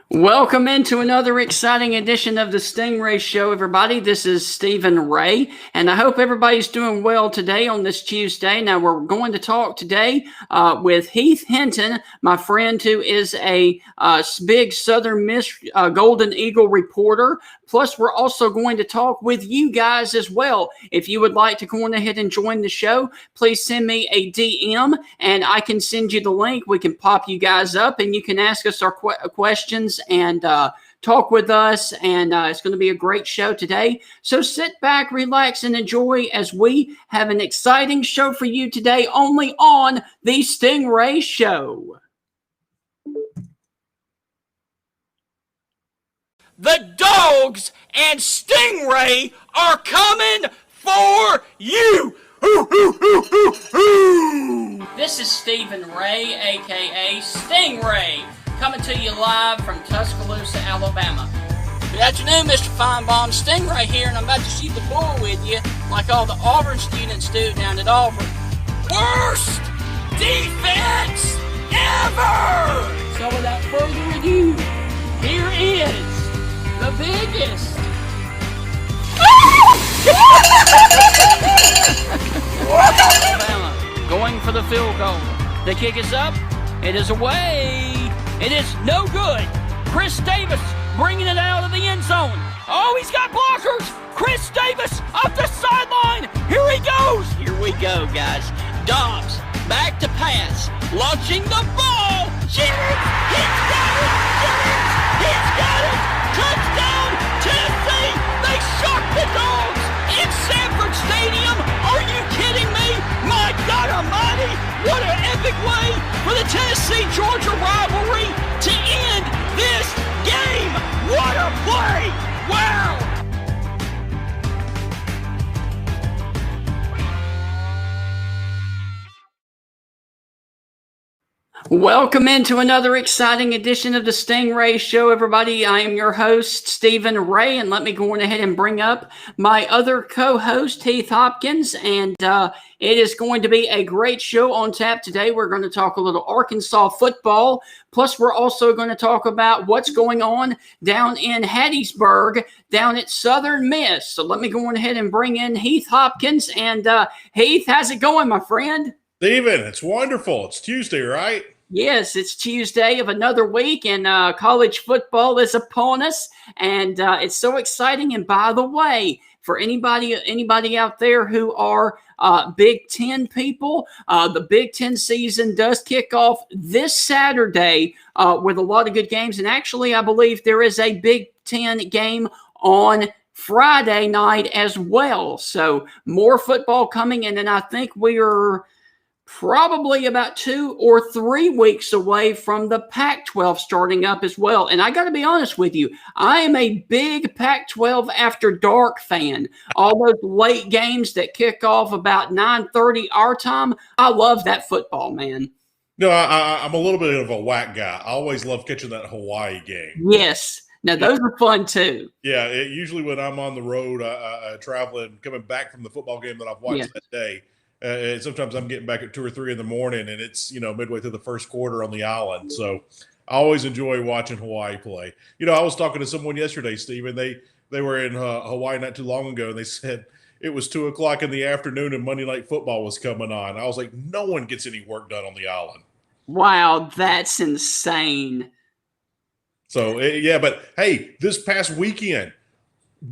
Welcome into another exciting edition of the Stingray Show, everybody. This is Stephen Ray, and I hope everybody's doing well today on this Tuesday. Now, we're going to talk today with Heath Hinton, my friend who is a big Southern Miss Golden Eagle reporter. Plus, we're also going to talk with you guys as well. If you would like to go on ahead and join the show, please send me a DM, and I can send you the link. We can pop you guys up, and you can ask us our questions and talk with us, and it's going to be a great show today. So sit back, relax, and enjoy as we have an exciting show for you today only on the Stingray Show. The Dogs and Stingray are coming for you! This is Stephen Ray, a.k.a. Stingray, coming to you live from Tuscaloosa, Alabama. Good afternoon, Mr. Feinbaum. Stingray here, and I'm about to shoot the bull with you like all the Auburn students do down at Auburn. Worst defense ever! So without further ado, here is the biggest Alabama going for the field goal. The kick is up. It is away. It is no good. Chris Davis bringing it out of the end zone. Oh, he's got blockers. Chris Davis up the sideline. Here he goes. Here we go, guys. Dobbs back to pass. Launching the ball. Jennings. He's got it. Jennings. He's got it. Touchdown, Tennessee. They shocked the Dogs in Sanford Stadium. Are you kidding me? My God almighty. What an epic way for the Tennessee-Georgia rivalry to end this game. What a play. Wow. Welcome into another exciting edition of the Stingray Show, everybody. I am your host, Stephen Ray, and let me go on ahead and bring up my other co-host, Heath Hopkins, and it is going to be a great show on tap today. We're going to talk a little Arkansas football, plus we're also going to talk about what's going on down in Hattiesburg, down at Southern Miss. So let me go on ahead and bring in Heath Hopkins, and Heath, how's it going, my friend? Stephen, it's wonderful. It's Tuesday, right? Yes, it's Tuesday of another week, and college football is upon us, and it's so exciting. And by the way, for anybody out there who are Big Ten people, the Big Ten season does kick off this Saturday with a lot of good games. And actually, I believe there is a Big Ten game on Friday night as well. So more football coming, and then I think we are probably about 2 or 3 weeks away from the Pac-12 starting up as well. And I got to be honest with you, I am a big Pac-12 After Dark fan. All those late games that kick off about 9:30 our time, I love that football, man. No, I'm a little bit of a whack guy. I always love catching that Hawaii game. Yes. Now, those are fun, too. Yeah, usually when I'm on the road, traveling, coming back from the football game that I've watched that day, sometimes I'm getting back at 2 or 3 in the morning, and it's, midway through the first quarter on the island. So I always enjoy watching Hawaii play. I was talking to someone yesterday, Stephen. They were in Hawaii not too long ago, and they said it was 2 o'clock in the afternoon and Monday Night Football was coming on. I was like, no one gets any work done on the island. Wow, that's insane. So, but hey, this past weekend,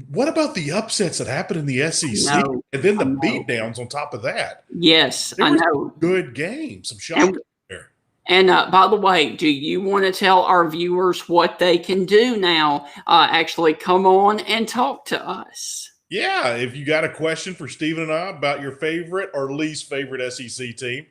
what about the upsets that happened in the SEC? And then the beatdowns on top of that. Yes, I know. Good games. Some shots there. And by the way, do you want to tell our viewers what they can do now? Actually come on and talk to us. Yeah, if you got a question for Stephen and I about your favorite or least favorite SEC team,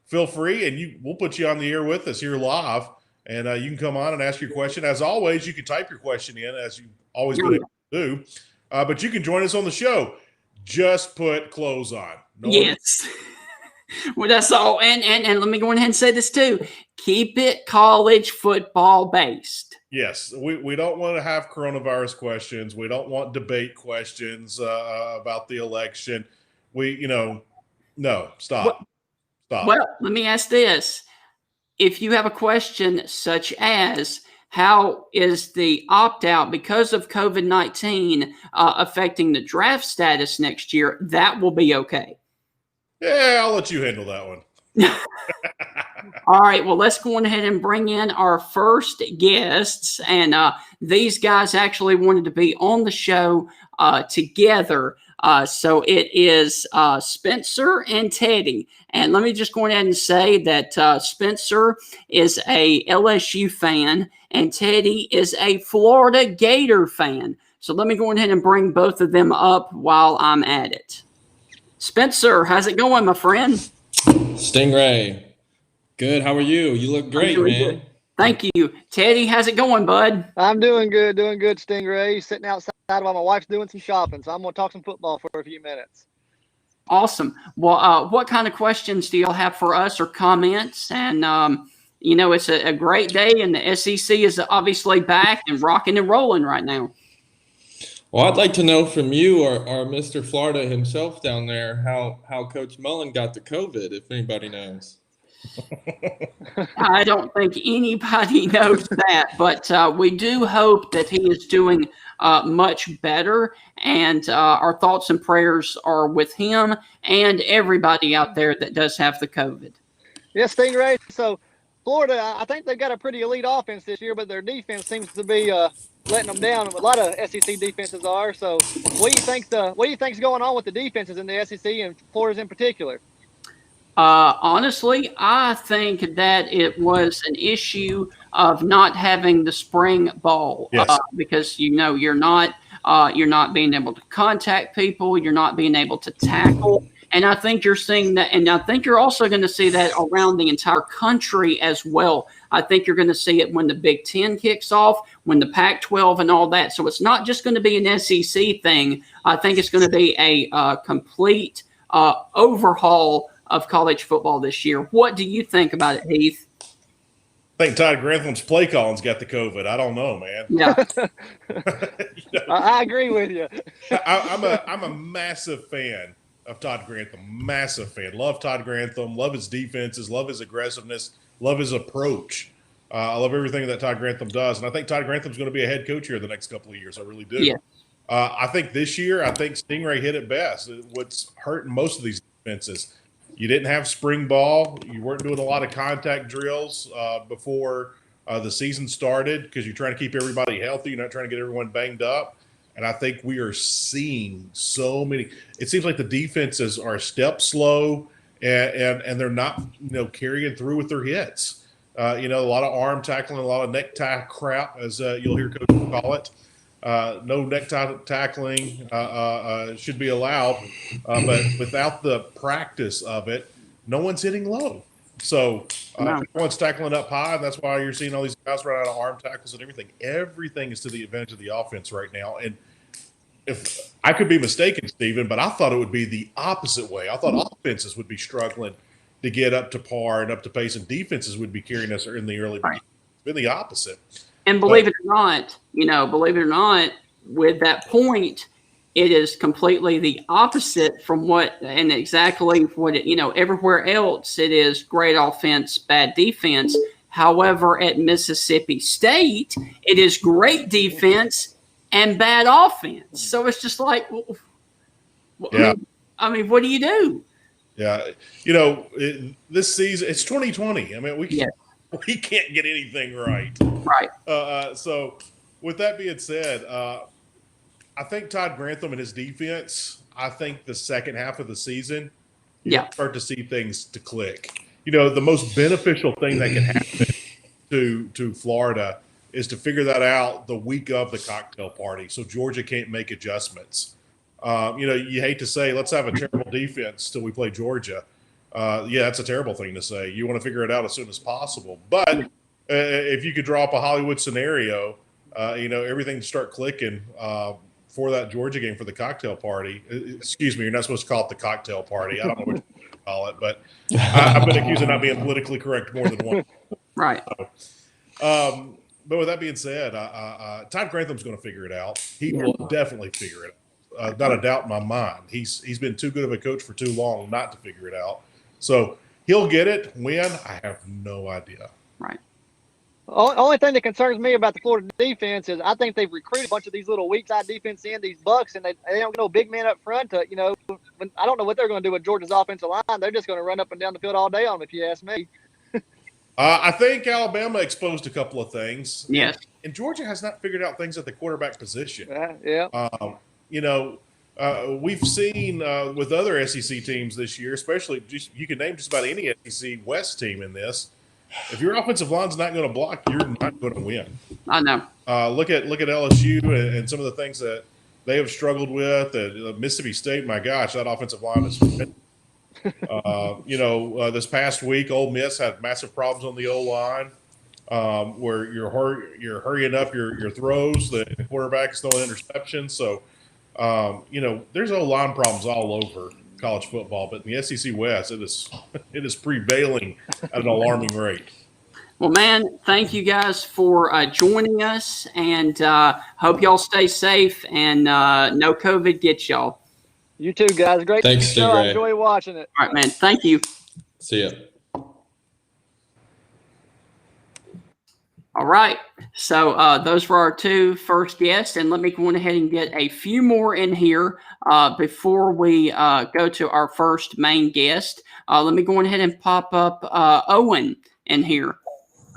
feel free, and we'll put you on the air with us here live. and you can come on and ask your question. As always, you can type your question in, as you've always been able to do. But you can join us on the show. Just put clothes on. Yes. Well, that's all. And let me go ahead and say this too. Keep it college football based. Yes, we don't want to have coronavirus questions. We don't want debate questions about the election. No, stop. Well, let me ask this. If you have a question such as, how is the opt-out because of COVID-19 affecting the draft status next year, that will be okay. Yeah, I'll let you handle that one. All right, well, let's go ahead and bring in our first guests. And these guys actually wanted to be on the show together. So it is Spencer and Teddy. And let me just go ahead and say that Spencer is a LSU fan and Teddy is a Florida Gator fan. So let me go ahead and bring both of them up while I'm at it. Spencer, how's it going, my friend? Stingray. Good. How are you? You look great, man. Good. Thank you. Teddy, how's it going, bud? I'm doing good, Stingray. Sitting outside while my wife's doing some shopping, so I'm going to talk some football for a few minutes. Awesome. Well, what kind of questions do y'all have for us or comments? And, it's a great day, and the SEC is obviously back and rocking and rolling right now. Well, I'd like to know from you or Mr. Florida himself down there how Coach Mullen got the COVID, if anybody knows. I don't think anybody knows that, but we do hope that he is doing much better, and our thoughts and prayers are with him and everybody out there that does have the COVID. Yes, Stingray. So Florida, I think they've got a pretty elite offense this year, but their defense seems to be letting them down. A lot of SEC defenses are. So what do you think's going on with the defenses in the SEC and Florida's in particular? Honestly, I think that it was an issue of not having the spring ball. Yes. Because you're not being able to contact people, you're not being able to tackle, and I think you're seeing that, and I think you're also going to see that around the entire country as well. I think you're going to see it when the Big Ten kicks off, when the Pac-12 and all that. So it's not just going to be an SEC thing. I think it's going to be a complete overhaul of college football this year. What do you think about it, Heath? I think Todd Grantham's play calling's got the COVID. I don't know, man. Yeah. I agree with you. I'm a massive fan of Todd Grantham. Massive fan. Love Todd Grantham. Love his defenses. Love his aggressiveness. Love his approach. I love everything that Todd Grantham does. And I think Todd Grantham's going to be a head coach here the next couple of years. I really do. Yeah. I think this year, Stingray hit it best. What's hurting most of these defenses, you didn't have spring ball. You weren't doing a lot of contact drills before the season started because you're trying to keep everybody healthy. You're not trying to get everyone banged up. And I think we are seeing so many. It seems like the defenses are a step slow and they're not, carrying through with their hits. A lot of arm tackling, a lot of necktie crap, as you'll hear coaches call it. No necktie tackling should be allowed, but without the practice of it, no one's hitting low. So everyone's tackling up high, and that's why you're seeing all these guys run out of arm tackles and everything. Everything is to the advantage of the offense right now. And if I could be mistaken, Stephen, but I thought it would be the opposite way. I thought offenses would be struggling to get up to par and up to pace, and defenses would be carrying us in the early beginning. It's been the opposite. And believe it or not, with that point, it is completely the opposite from everywhere else it is great offense, bad defense. However, at Mississippi State, it is great defense and bad offense. So it's just like, yeah. I mean, what do you do? Yeah. This season, it's 2020. I mean, we can't get anything right. Right. So with that being said, I think Todd Grantham and his defense, I think the second half of the season, you start to see things to click. The most beneficial thing that can happen to Florida is to figure that out the week of the cocktail party so Georgia can't make adjustments. You hate to say, let's have a terrible defense till we play Georgia. That's a terrible thing to say. You want to figure it out as soon as possible. But if you could draw up a Hollywood scenario, everything start clicking for that Georgia game for the cocktail party. Excuse me, you're not supposed to call it the cocktail party. I don't know what you call it, but I've been accused of not being politically correct more than once. Right. But with that being said, Todd Grantham's going to figure it out. He will definitely figure it out. Not a doubt in my mind. He's been too good of a coach for too long not to figure it out. So he'll get it. When? I have no idea. Right. Only thing that concerns me about the Florida defense is I think they've recruited a bunch of these little weak side defense in these Bucks, and they don't get no big men up front. I don't know what they're going to do with Georgia's offensive line. They're just going to run up and down the field all day on them, if you ask me. I think Alabama exposed a couple of things. Yes. And Georgia has not figured out things at the quarterback position. We've seen with other SEC teams this year, especially you can name just about any SEC West team in this. If your offensive line's not going to block, you're not going to win. I know. Look at LSU and some of the things that they have struggled with. Mississippi State, my gosh, that offensive line is this past week, Ole Miss had massive problems on the O-line where you're hurrying up your throws. The quarterback is throwing interceptions. So, there's O-line problems all over college football. But in the SEC West, it is prevailing at an alarming rate. Well, man, thank you guys for joining us, and hope y'all stay safe and no COVID gets y'all. You too, guys. Great Thanks, show. I Stingray. enjoy watching it. All right, man. Thank you. See ya. All right. So those were our two first guests, and let me go ahead and get a few more in here before we go to our first main guest. Let me go ahead and pop up Owen in here.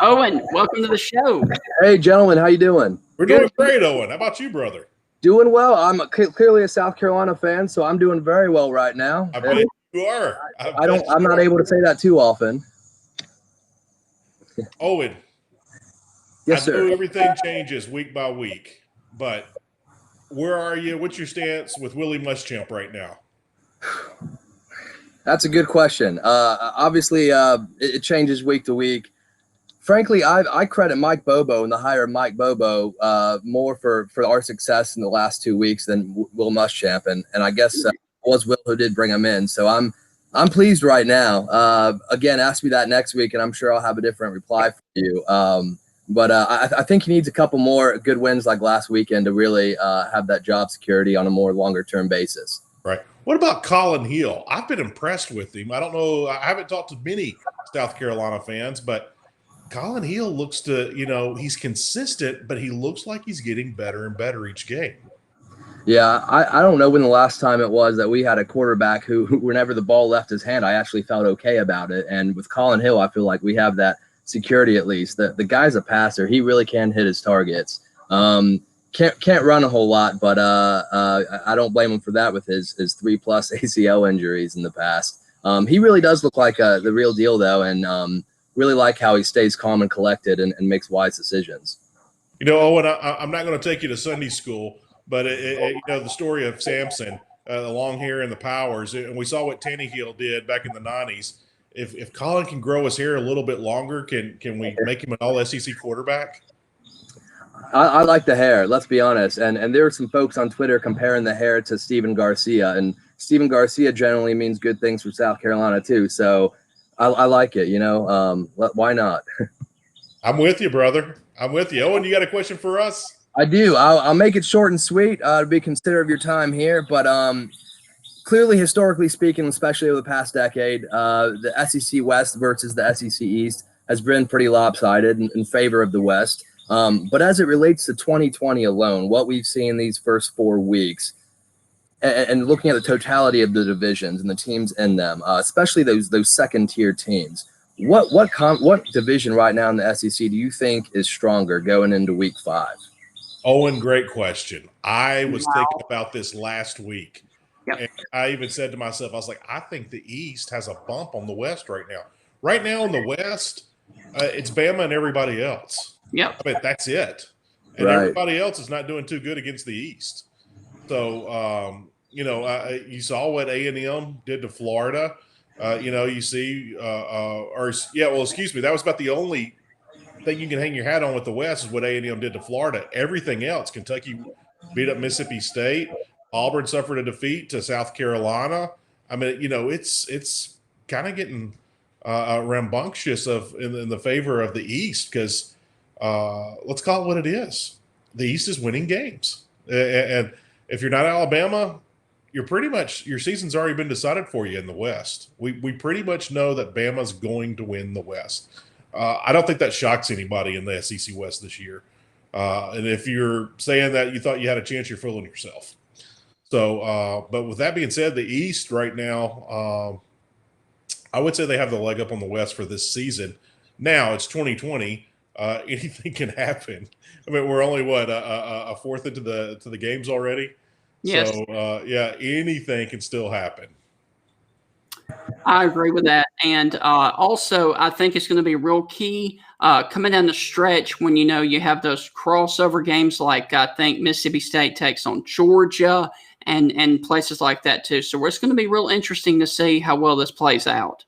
Owen, welcome to the show. Hey, gentlemen. How you doing? We're doing great, Owen. How about you, brother? Doing well. I'm clearly a South Carolina fan, so I'm doing very well right now. I bet you are. I'm not able to say that too often. Owen. Yes, I know sir. everything changes week by week, but where are you? What's your stance with Willie Muschamp right now? That's a good question. Obviously, it changes week to week. Frankly, I credit Mike Bobo and the hire of Mike Bobo more for our success in the last 2 weeks than Will Muschamp, and I guess it was Will who did bring him in. So I'm pleased right now. Again, ask me that next week, and I'm sure I'll have a different reply for you. But I think he needs a couple more good wins like last weekend to really have that job security on a more longer-term basis. Right. What about Colin Hill? I've been impressed with him. I don't know. I haven't talked to many South Carolina fans, but Colin Hill looks to, he's consistent, but he looks like he's getting better and better each game. Yeah, I don't know when the last time it was that we had a quarterback who whenever the ball left his hand, I actually felt okay about it. And with Colin Hill, I feel like we have that security at least. The guy's a passer. He really can hit his targets. Can't run a whole lot, but I don't blame him for that with his 3+ ACL injuries in the past. He really does look like the real deal, though, and really like how he stays calm and collected and makes wise decisions. Owen, I'm not going to take you to Sunday school, but the story of Samson, the long hair and the powers, and we saw what Tannehill did back in the 90s. If Colin can grow his hair a little bit longer, can we make him an all-SEC quarterback? I like the hair, let's be honest. And there are some folks on Twitter comparing the hair to Steven Garcia, and Steven Garcia generally means good things for South Carolina too. So I like it, why not? I'm with you, brother. I'm with you. Owen, you got a question for us? I do. I'll make it short and sweet to be considerate of your time here. But clearly, historically speaking, especially over the past decade, the SEC West versus the SEC East has been pretty lopsided in favor of the West. But as it relates to 2020 alone, what we've seen these first 4 weeks, and looking at the totality of the divisions and the teams in them, especially those second-tier teams, what division right now in the SEC do you think is stronger going into Week 5? Owen, great question. I was thinking about this last week. Yep. And I even said to myself, I was like, I think the East has a bump on the West right now. Right now in the West, it's Bama and everybody else. Yep. I mean, that's it. And everybody else is not doing too good against the East. So, you saw what A&M did to Florida. You see, excuse me, that was about the only thing you can hang your hat on with the West is what A&M did to Florida. Everything else, Kentucky beat up Mississippi State. Auburn suffered a defeat to South Carolina. I mean, it's kind of getting rambunctious in the favor of the East because let's call it what it is. The East is winning games. And if you're not Alabama, you're pretty much – your season's already been decided for you in the West. We pretty much know that Bama's going to win the West. I don't think that shocks anybody in the SEC West this year. And if you're saying that you thought you had a chance, you're fooling yourself. So, but with that being said, the East right now, I would say they have the leg up on the West for this season. Now it's 2020. Anything can happen. I mean, we're only a fourth into the games already. Yes. So, yeah, anything can still happen. I agree with that. And also, I think it's going to be real key coming down the stretch when, you have those crossover games like I think Mississippi State takes on Georgia and places like that too. So it's going to be real interesting to see how well this plays out.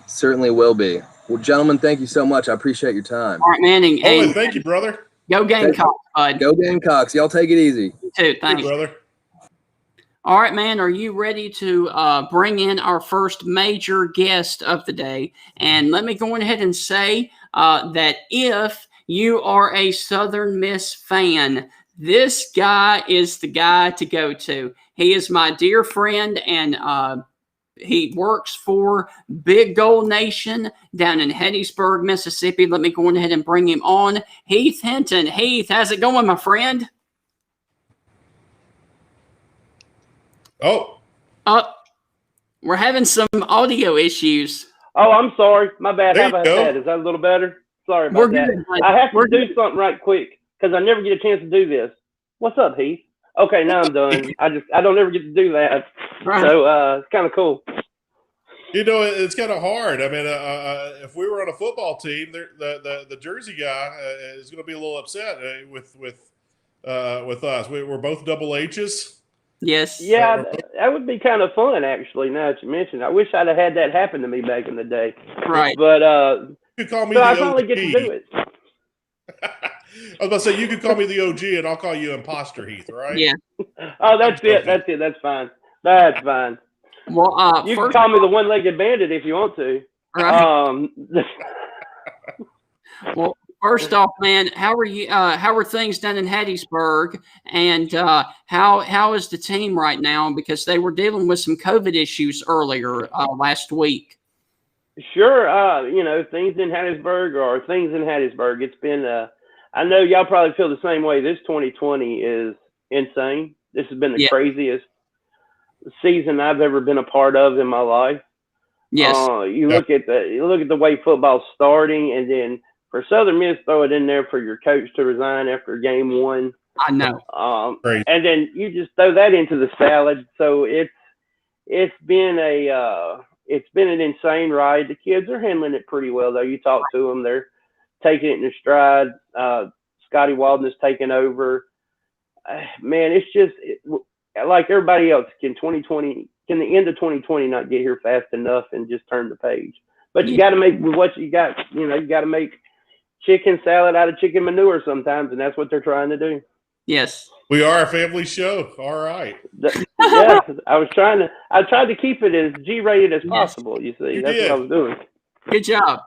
Certainly will be. Well, gentlemen, thank you so much. I appreciate your time. All right, Manning. Oh, thank you, brother. Go Gamecocks, bud. Go Gamecocks. Y'all take it easy. You too. Thanks. Hey, brother. All right, man, are you ready to bring in our first major guest of the day? And let me go ahead and say that if you are a Southern Miss fan, this guy is the guy to go to. He is my dear friend, and he works for Big Gold Nation down in Hattiesburg, Mississippi. Let me go ahead and bring him on. Heath Hinton. Heath, how's it going, my friend? Oh, we're having some audio issues. Oh, I'm sorry. My bad. There How you about go. that? Is that a little better? Sorry about We're that. good, bud. I have We're to do something right quick because I never get a chance to do this. What's up, Heath? Okay, now I'm done. I don't ever get to do that. Right. So it's kind of cool. It's kind of hard. I mean, if we were on a football team, the Jersey guy is going to be a little upset with us. We're both double H's. Yes. Yeah, that would be kind of fun, actually, now that you mentioned it. I wish I'd have had that happen to me back in the day. Right. But You could call me so the I OG. finally get to do it. I was about to say, you could call me the OG, and I'll call you Imposter Heath, right? Yeah. Oh, that's it. That's it. That's fine. That's fine. Well, You can first, call me the one-legged bandit if you want to. right. Well, first off, man, how are you? How are things down in Hattiesburg? And how is the team right now? Because they were dealing with some COVID issues earlier last week. Sure. Things in Hattiesburg are things in Hattiesburg. It's been, I know y'all probably feel the same way. This 2020 is insane. This has been the craziest season I've ever been a part of in my life. Yes. You look at the way football's starting, and then for Southern Miss, throw it in there for your coach to resign after game one. I know. And then you just throw that into the salad. So it's been an insane ride. The kids are handling it pretty well, though. You talk to them, they're taking it in stride. Scotty Walden's taking over. Man, it's just like everybody else. Can the end of 2020 not get here fast enough and just turn the page? But you got to make what you got. You got to make chicken salad out of chicken manure sometimes, and that's what they're trying to do. Yes. We are a family show. All right. Yeah, I tried to keep it as G-rated as possible. You see, that's what I was doing. Good job.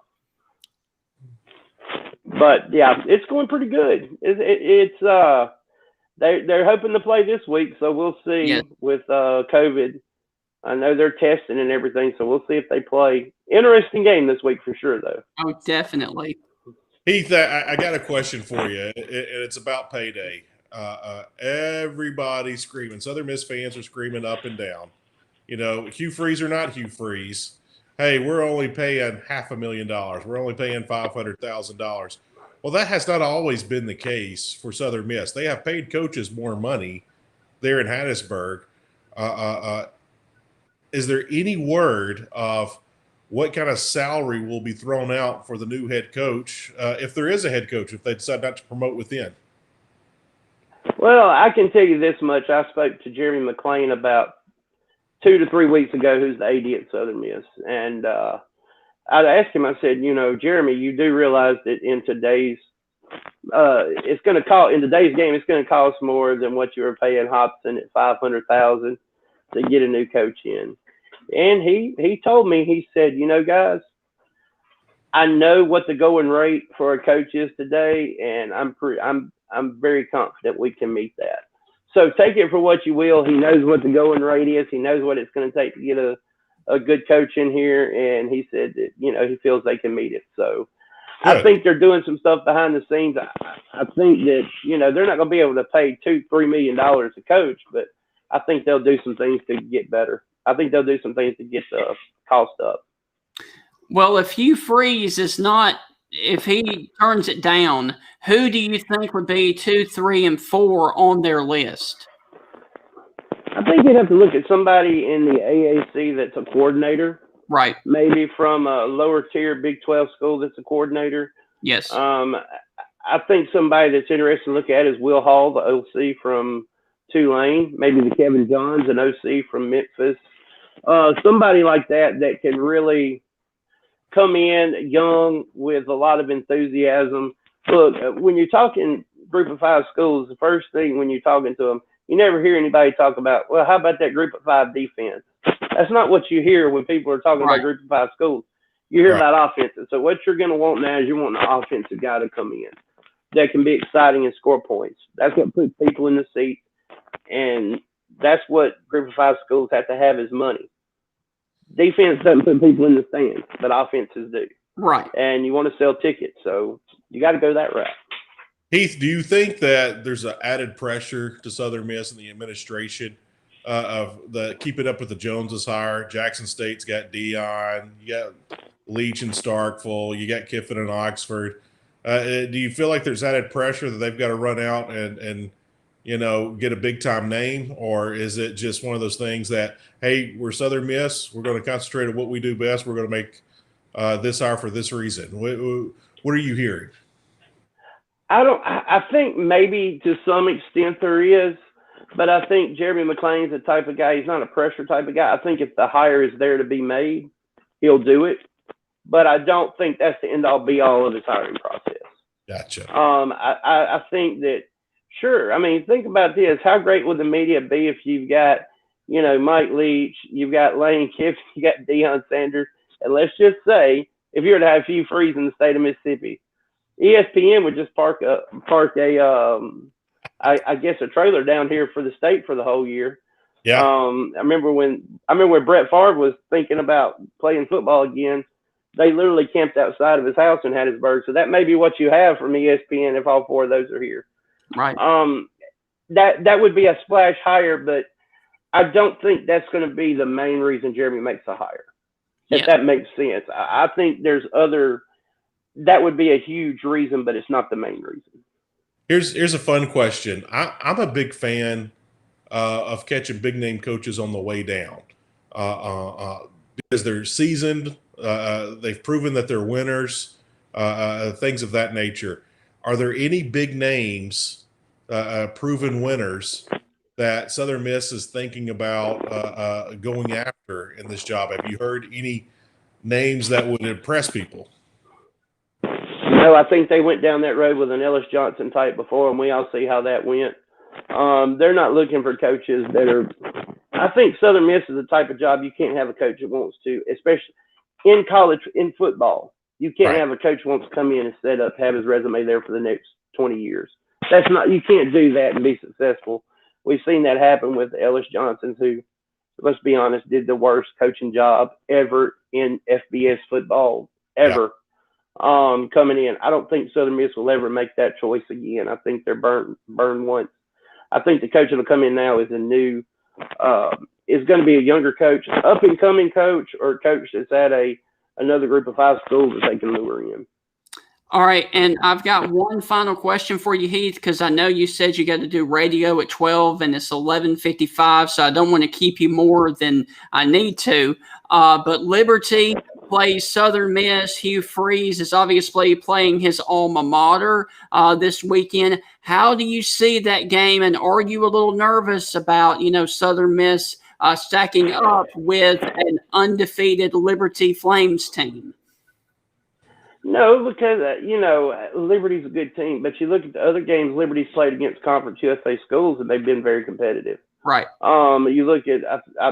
But yeah, it's going pretty good. They're hoping to play this week, so we'll see with COVID. I know they're testing and everything, so we'll see if they play. Interesting game this week for sure, though. Oh, definitely. Heath, I got a question for you, and it's about payday. Everybody's screaming. Southern Miss fans are screaming up and down. Hugh Freeze or not Hugh Freeze. Hey, we're only paying $500,000. We're only paying $500,000. Well, that has not always been the case for Southern Miss. They have paid coaches more money there in Hattiesburg. Is there any word of what kind of salary will be thrown out for the new head coach, if there is a head coach, if they decide not to promote within? Well, I can tell you this much. I spoke to Jeremy McClain about 2 to 3 weeks ago, who's the AD at Southern Miss. And I asked him, I said, Jeremy, you do realize that in today's it's going to cost, in today's game, it's going to cost more than what you were paying Hobson at $500,000 to get a new coach in. And he told me, he said, guys, I know what the going rate for a coach is today, and I'm very confident we can meet that. So take it for what you will. He knows what the going rate is. He knows what it's going to take to get a good coach in here, and he said that he feels they can meet it. So good. I think they're doing some stuff behind the scenes. I think that they're not going to be able to pay $2-3 million a coach, but I think they'll do some things to get better. I think they'll do some things to get the cost up. Well, if Hugh Freeze if he turns it down, who do you think would be 2, 3, and 4 on their list? I think you'd have to look at somebody in the AAC that's a coordinator. Right. Maybe from a lower tier Big 12 school that's a coordinator. Yes. I think somebody that's interesting to look at is Will Hall, the OC from Tulane. Maybe the Kevin Johns, an OC from Memphis. Somebody like that can really come in young with a lot of enthusiasm. Look, when you're talking group of 5 schools, the first thing when you're talking to them, you never hear anybody talk about, well, how about that group of 5 defense? That's not what you hear when people are talking about group of 5 schools. You hear about offenses. So what you're going to want now is you want an offensive guy to come in that can be exciting and score points. That's what puts people in the seat. And that's what group of 5 schools have to have is money. Defense doesn't put people in the stands, but offenses do. Right. And you want to sell tickets, so you got to go that route. Heath, do you think that there's an added pressure to Southern Miss and the administration of the keeping up with the Joneses hire? Jackson State's got Dion, you got Leach and Starkville, you got Kiffin and Oxford. Do you feel like there's added pressure that they've got to run out and get a big time name, or is it just one of those things that, hey, we're Southern Miss, we're going to concentrate on what we do best, we're going to make this hire for this reason? What are you hearing? I think maybe to some extent there is, but I think Jeremy McClain's the type of guy, he's not a pressure type of guy. I think if the hire is there to be made, he'll do it. But I don't think that's the end all be all of his hiring process. Gotcha. I think that, sure. I mean, think about this. How great would the media be if you've got, Mike Leach, you've got Lane Kiffin, you got Deion Sanders, and let's just say if you were to have Hugh Freeze in the state of Mississippi, ESPN would just park a trailer down here for the state for the whole year. Yeah. I remember when Brett Favre was thinking about playing football again, they literally camped outside of his house in Hattiesburg. So that may be what you have from ESPN if all 4 of those are here. Right. That would be a splash hire, but I don't think that's going to be the main reason Jeremy makes a hire. If that makes sense. I think there's that would be a huge reason, but it's not the main reason. Here's a fun question. I'm a big fan of catching big name coaches on the way down because they're seasoned. They've proven that they're winners, things of that nature. Are there any big names, proven winners, that Southern Miss is thinking about going after in this job? Have you heard any names that would impress people? No, I think they went down that road with an Ellis Johnson type before, and we all see how that went. They're not looking for coaches that are – I think Southern Miss is the type of job you can't have a coach that wants to, especially in college, in football. You can't have a coach who wants to come in and set up, have his resume there for the next 20 years. That's not – you can't do that and be successful. We've seen that happen with Ellis Johnson, who, let's be honest, did the worst coaching job ever in FBS football, ever. Yeah. Coming in. I don't think Southern Miss will ever make that choice again. I think they're burned once. I think the coach that'll come in now is is going to be a younger coach, up and coming coach, or a coach that's at another group of 5 schools that they can lure in. All right, and I've got one final question for you, Heath, because I know you said you got to do radio at 12, and it's 11:55, so I don't want to keep you more than I need to. But Liberty plays Southern Miss. Hugh Freeze is obviously playing his alma mater this weekend. How do you see that game, and are you a little nervous about, Southern Miss stacking up with an undefeated Liberty Flames team? No, because Liberty's a good team, but you look at the other games Liberty's played against Conference USA schools, and they've been very competitive. Right. You look at,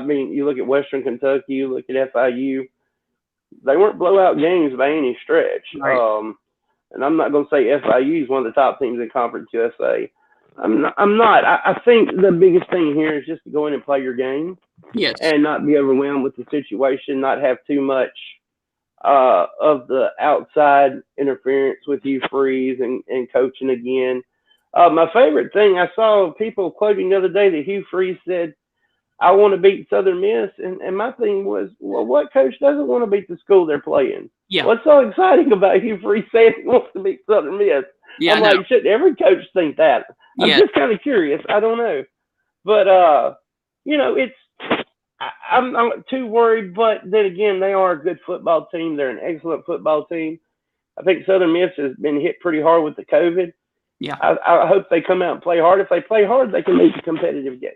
you look at Western Kentucky, you look at FIU. They weren't blowout games by any stretch. Right. And I'm not going to say FIU is one of the top teams in Conference USA. I'm not. I think the biggest thing here is just to go in and play your game. Yes. And not be overwhelmed with the situation, not have too much of the outside interference with Hugh Freeze and coaching again. My favorite thing, I saw people quoting the other day that Hugh Freeze said, "I want to beat Southern Miss," and my thing was, well, what coach doesn't want to beat the school they're playing? Yeah. What's so exciting about Hugh Freeze saying he wants to beat Southern Miss? Yeah, I'm like, shouldn't every coach think that? I'm just kind of curious. I don't know, but I'm not too worried. But then again, they are a good football team. They're an excellent football team. I think Southern Miss has been hit pretty hard with the COVID. Yeah. I hope they come out and play hard. If they play hard, they can make a competitive game.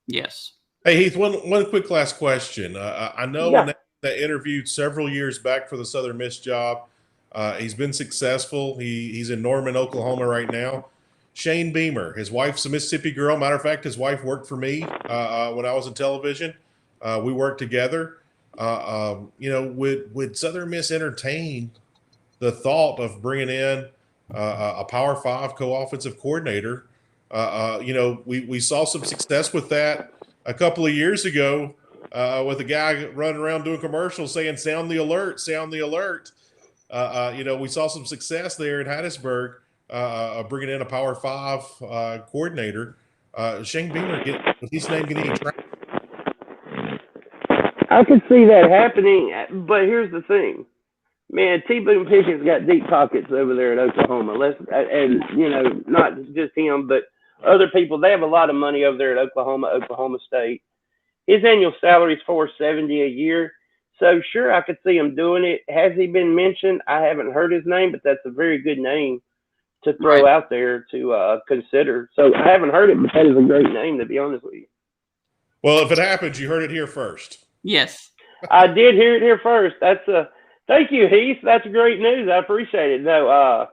Yes. Hey, Heath, one quick last question. I know that interviewed several years back for the Southern Miss job. He's been successful. He's in Norman, Oklahoma right now. Shane Beamer, his wife's a Mississippi girl. Matter of fact, his wife worked for me when I was in television. We worked together. Would Southern Miss entertain the thought of bringing in a Power 5 co-offensive coordinator? We saw some success with that a couple of years ago with a guy running around doing commercials saying, "Sound the alert, sound the alert." We saw some success there in Hattiesburg, bringing in a Power 5 coordinator. Shane Beamer, with his name getting traction. I could see that happening, but here's the thing. Man, T-Boone Pickens got deep pockets over there in Oklahoma. Not just him, but other people. They have a lot of money over there at Oklahoma State. His annual salary is $470 a year. So sure, I could see him doing it. Has he been mentioned? I haven't heard his name, but that's a very good name to throw out there to consider. So I haven't heard it, but that is a great name, to be honest with you. Well, if it happens, you heard it here first. Yes. I did hear it here first. Thank you, Heath. That's great news. I appreciate it. No,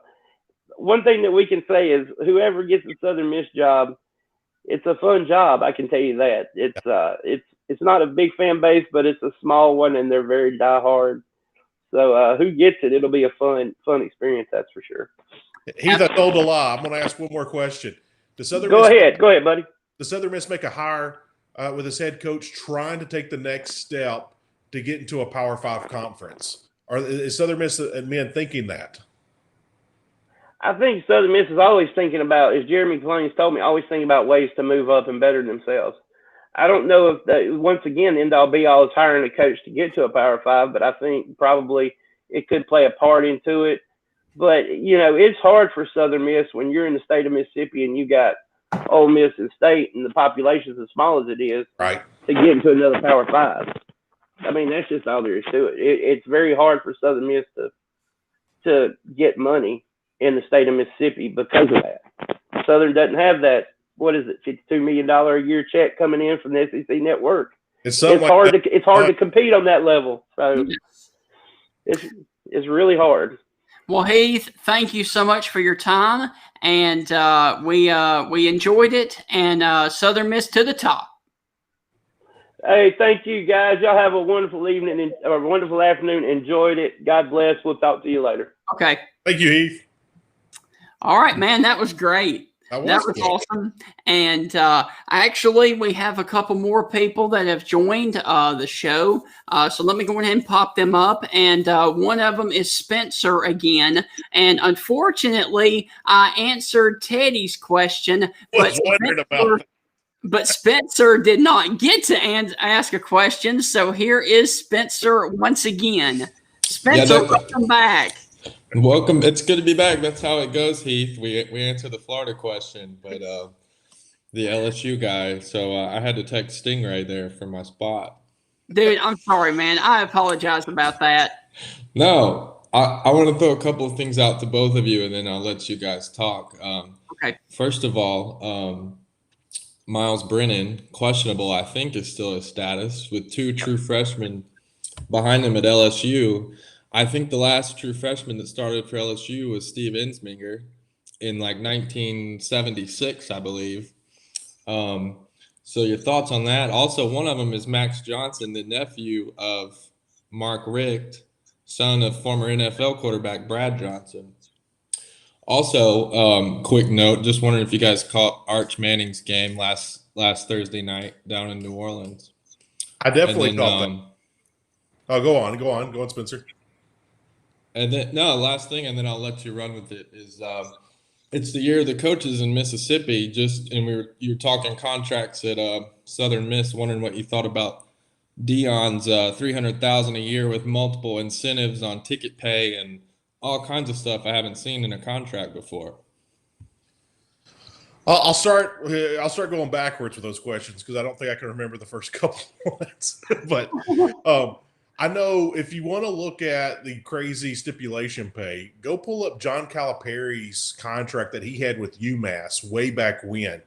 one thing that we can say is whoever gets the Southern Miss job, it's a fun job. I can tell you that. It's not a big fan base, but it's a small one, and they're very diehard. So who gets it? It'll be a fun experience. That's for sure. Heath, I told a lie. I'm going to ask one more question. Go ahead, buddy. Does Southern Miss make a hire with his head coach trying to take the next step to get into a Power 5 conference? Or is Southern Miss men thinking that? I think Southern Miss is always thinking about, as Jeremy Plains told me, always thinking about ways to move up and better themselves. I don't know if, once again, the end-all be-all is hiring a coach to get to a Power 5, but I think probably it could play a part into it. But, it's hard for Southern Miss when you're in the state of Mississippi and you got Ole Miss and State and the population's as small as it is, right, to get into another Power 5. I mean, that's just all there is to it. It's very hard for Southern Miss to get money in the state of Mississippi because of that. Southern doesn't have that, what is it, $52 million a year check coming in from the SEC network. It's hard to compete on that level. So it's really hard. Well, Heath, thank you so much for your time, and we enjoyed it. And Southern Miss to the top. Hey, thank you, guys. Y'all have a wonderful evening or wonderful afternoon. Enjoyed it. God bless. We'll talk to you later. Okay. Thank you, Heath. All right, man. That was great. That was awesome. And actually, we have a couple more people that have joined the show. So let me go ahead and pop them up. And one of them is Spencer again. And unfortunately, I answered Teddy's question. But Spencer did not get to ask a question. So here is Spencer once again. Spencer, welcome back. Welcome. It's good to be back. That's how it goes, Heath. We answered the Florida question, but the LSU guy. So I had to text Stingray there for my spot. Dude, I'm sorry, man. I apologize about that. No, I want to throw a couple of things out to both of you, and then I'll let you guys talk. Okay. First of all, Miles Brennan, questionable, I think, is still his status with two true freshmen behind him at LSU. I think the last true freshman that started for LSU was Steve Ensminger in like 1976, I believe. So your thoughts on that? Also, one of them is Max Johnson, the nephew of Mark Richt, son of former NFL quarterback Brad Johnson. Also, quick note, just wondering if you guys caught Arch Manning's game last Thursday night down in New Orleans. I definitely caught that. Oh, go on, Spencer. And then last thing, and then I'll let you run with it. Is it's the year of the coaches in Mississippi. You were talking contracts at Southern Miss. Wondering what you thought about Deion's $300,000 a year with multiple incentives on ticket pay and all kinds of stuff I haven't seen in a contract before. I'll start going backwards with those questions because I don't think I can remember the first couple ones. But I know if you want to look at the crazy stipulation pay, go pull up John Calipari's contract that he had with UMass way back when.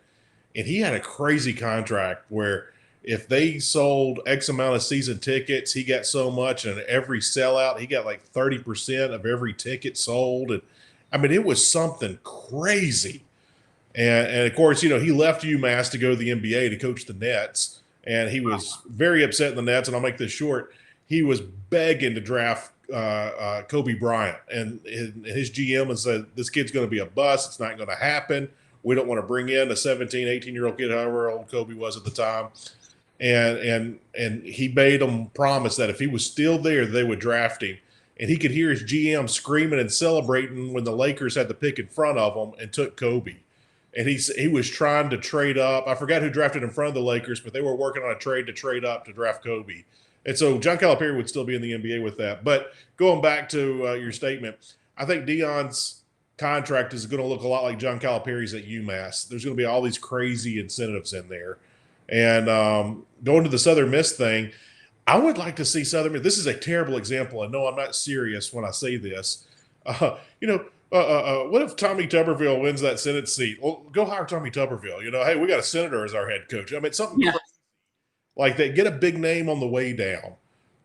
And he had a crazy contract where if they sold X amount of season tickets, he got so much, and every sellout, he got like 30% of every ticket sold. And I mean, it was something crazy. And of course, he left UMass to go to the NBA to coach the Nets. And he was very upset in the Nets. And I'll make this short. He was begging to draft Kobe Bryant. And his GM said, this kid's going to be a bust. It's not going to happen. We don't want to bring in a 17, 18-year-old kid, however old Kobe was at the time. And he made them promise that if he was still there, they would draft him. And he could hear his GM screaming and celebrating when the Lakers had the pick in front of him and took Kobe. And he was trying to trade up. I forgot who drafted in front of the Lakers, but they were working on a trade up to draft Kobe. And so John Calipari would still be in the NBA with that. But going back to your statement, I think Deion's contract is going to look a lot like John Calipari's at UMass. There's going to be all these crazy incentives in there. And going to the Southern Miss thing, I would like to see Southern Miss. This is a terrible example. I know I'm not serious when I say this. What if Tommy Tuberville wins that Senate seat? Well, go hire Tommy Tuberville. Hey, we got a senator as our head coach. I mean, something crazy like that. Get a big name on the way down.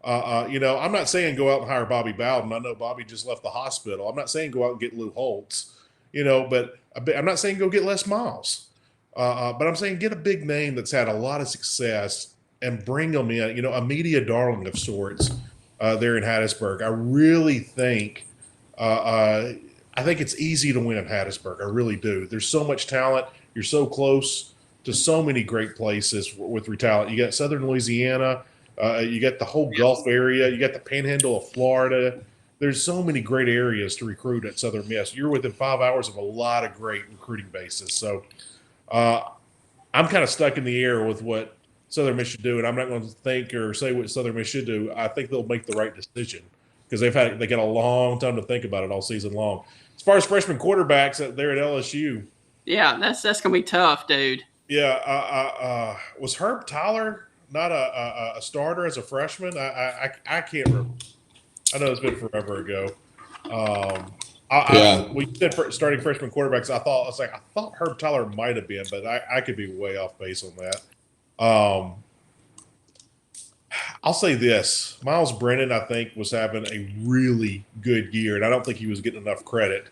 I'm not saying go out and hire Bobby Bowden. I know Bobby just left the hospital. I'm not saying go out and get Lou Holtz. But I'm not saying go get Les Miles. But I'm saying get a big name that's had a lot of success and bring them in. A media darling of sorts there in Hattiesburg. I really think. I think it's easy to win in Hattiesburg. I really do. There's so much talent. You're so close to so many great places with your talent. You got Southern Louisiana. You got the whole Gulf area. You got the Panhandle of Florida. There's so many great areas to recruit at Southern Miss. You're within 5 hours of a lot of great recruiting bases. So I'm kind of stuck in the air with what Southern Miss should do, and I'm not going to think or say what Southern Miss should do. I think they'll make the right decision because they got a long time to think about it all season long. As far as freshman quarterbacks there at LSU, yeah, that's gonna be tough, dude. Yeah, was Herb Tyler not a starter as a freshman? I can't remember. I know it's been forever ago. We said starting freshman quarterbacks. I thought Herb Tyler might have been, but I could be way off base on that. I'll say this: Miles Brennan, I think, was having a really good year, and I don't think he was getting enough credit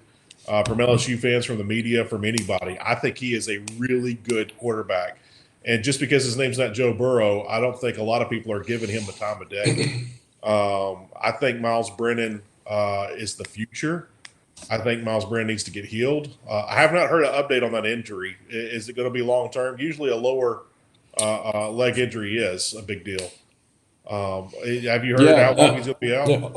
from LSU fans, from the media, from anybody. I think he is a really good quarterback, and just because his name's not Joe Burrow, I don't think a lot of people are giving him the time of day. I think Miles Brennan is the future. I think Miles Brennan needs to get healed. I have not heard an update on that injury. Is it going to be long term? Usually, a lower leg injury is a big deal. Have you heard how long he's going to be out? Yeah.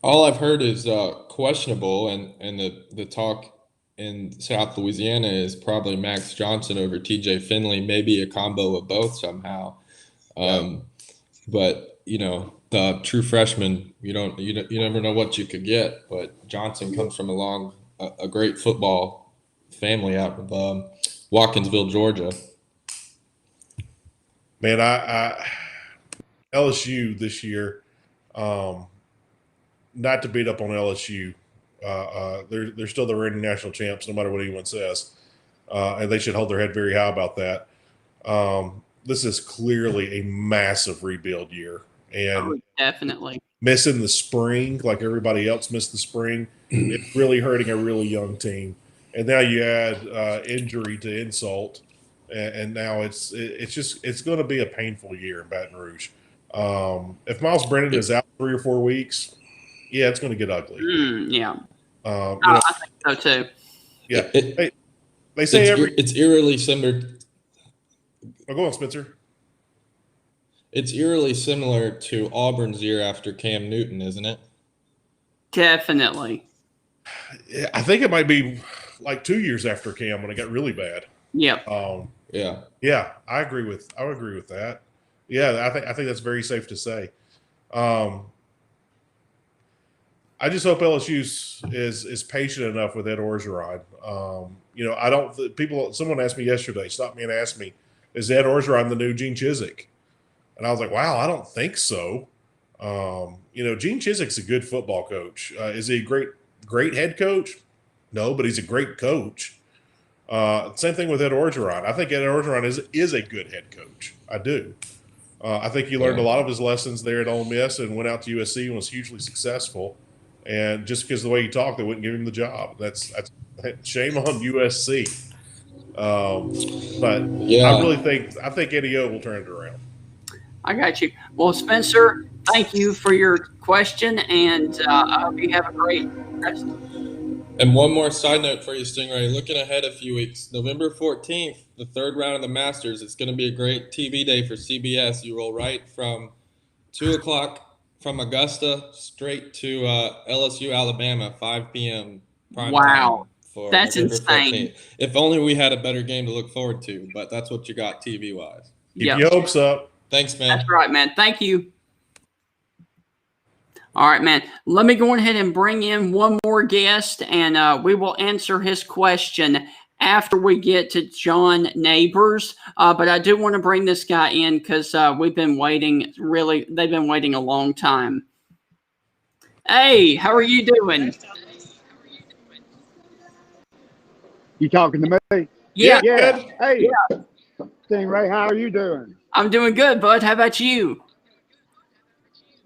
All I've heard is questionable, and the talk in South Louisiana is probably Max Johnson over TJ Finley, maybe a combo of both somehow. But the true freshman, you never know what you could get. But Johnson comes from a great football family out of Watkinsville, Georgia. Man, I LSU this year, not to beat up on LSU, they're still the reigning national champs, no matter what anyone says, and they should hold their head very high about that. This is clearly a massive rebuild year, and definitely missing the spring like everybody else missed the spring. It's really hurting a really young team. And now you add injury to insult, and now it's going to be a painful year in Baton Rouge. If Miles Brennan is out 3 or 4 weeks, yeah, it's going to get ugly. Yeah, I think so too. Yeah, they say it's eerily similar. Oh, go on, Spencer. It's eerily similar to Auburn's year after Cam Newton, isn't it? Definitely. I think it might be like 2 years after Cam when it got really bad. Yep. Yeah, I agree with that. Yeah, I think that's very safe to say. I just hope LSU is patient enough with Ed Orgeron. Someone asked me yesterday, stopped me and asked me, is Ed Orgeron the new Gene Chizik? And I was like, wow, I don't think so. Gene Chizik's a good football coach. Is he a great head coach? No, but he's a great coach. Same thing with Ed Orgeron. I think Ed Orgeron is a good head coach. I do. I think he learned a lot of his lessons there at Ole Miss and went out to USC and was hugely successful. And just because of the way he talked, they wouldn't give him the job. That's shame on USC. But I think Eddie O will turn it around. I got you. Well, Spencer, thank you for your question, and I hope you have a great rest. And one more side note for you, Stingray. Looking ahead a few weeks, November 14th, the 3rd round of the Masters. It's going to be a great TV day for CBS. You roll right from 2 o'clock from Augusta straight to LSU, Alabama, 5 p.m. prime time for that's November insane. 14th. If only we had a better game to look forward to, but that's what you got TV-wise. Keep your hopes up. Thanks, man. That's right, man. Thank you. All right, man. Let me go ahead and bring in one more guest, and we will answer his question after we get to John Nabors. But I do want to bring this guy in because we've been waiting. Really, they've been waiting a long time. Hey, how are you doing? You talking to me? Yeah. Hey, Stingray, how are you doing? I'm doing good, bud. How about you?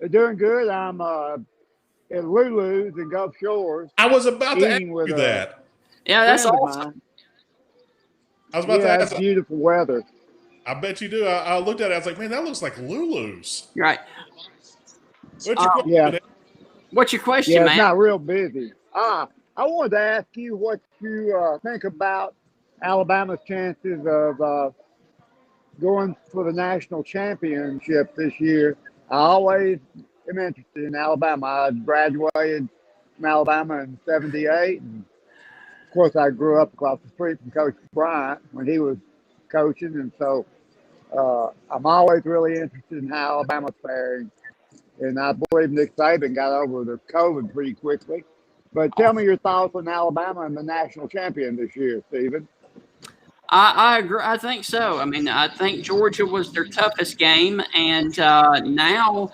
Doing good. I'm at Lulu's in Gulf Shores. I was about to ask eating you with that. Yeah, that's friend of awesome. mine. I was about to ask. It's beautiful weather. I bet you do. I looked at it. I was like, man, that looks like Lulu's. Right. What's your question? Yeah. What's your question, Yeah, man? it's not real busy. I wanted to ask you what you think about Alabama's chances of going for the national championship this year. I always am interested in Alabama. I graduated from Alabama in '78. And of course, I grew up across the street from Coach Bryant when he was coaching. And so I'm always really interested in how Alabama's faring. And I believe Nick Saban got over the COVID pretty quickly. But tell me your thoughts on Alabama and the national champion this year, Stephen. I agree. I think so. I mean, I think Georgia was their toughest game, and now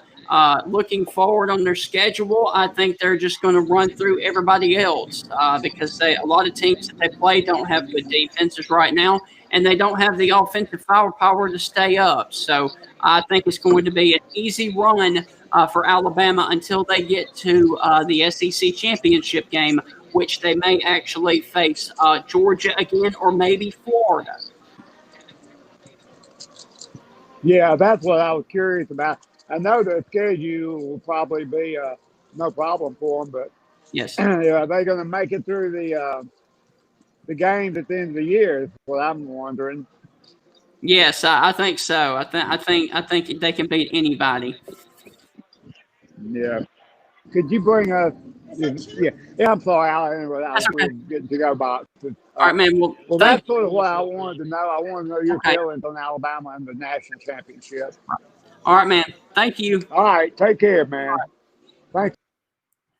looking forward on their schedule, I think they're just going to run through everybody else because a lot of teams that they play don't have good defenses right now, and they don't have the offensive firepower to stay up. So I think it's going to be an easy run for Alabama until they get to the SEC championship game, which they may actually face Georgia again or maybe Florida. Yeah, that's what I was curious about. I know the schedule will probably be no problem for them, but yes, are they going to make it through the games at the end of the year? Is what I'm wondering. Yes, I think so. I think they can beat anybody. Yeah. Could you bring us? Yeah. I'm sorry. We're getting to go box. All right, man. Well, that's sort of what I wanted to know. I want to know your feelings on Alabama and the national championship. All right, man. Thank you. All right. Take care, man. Thank you.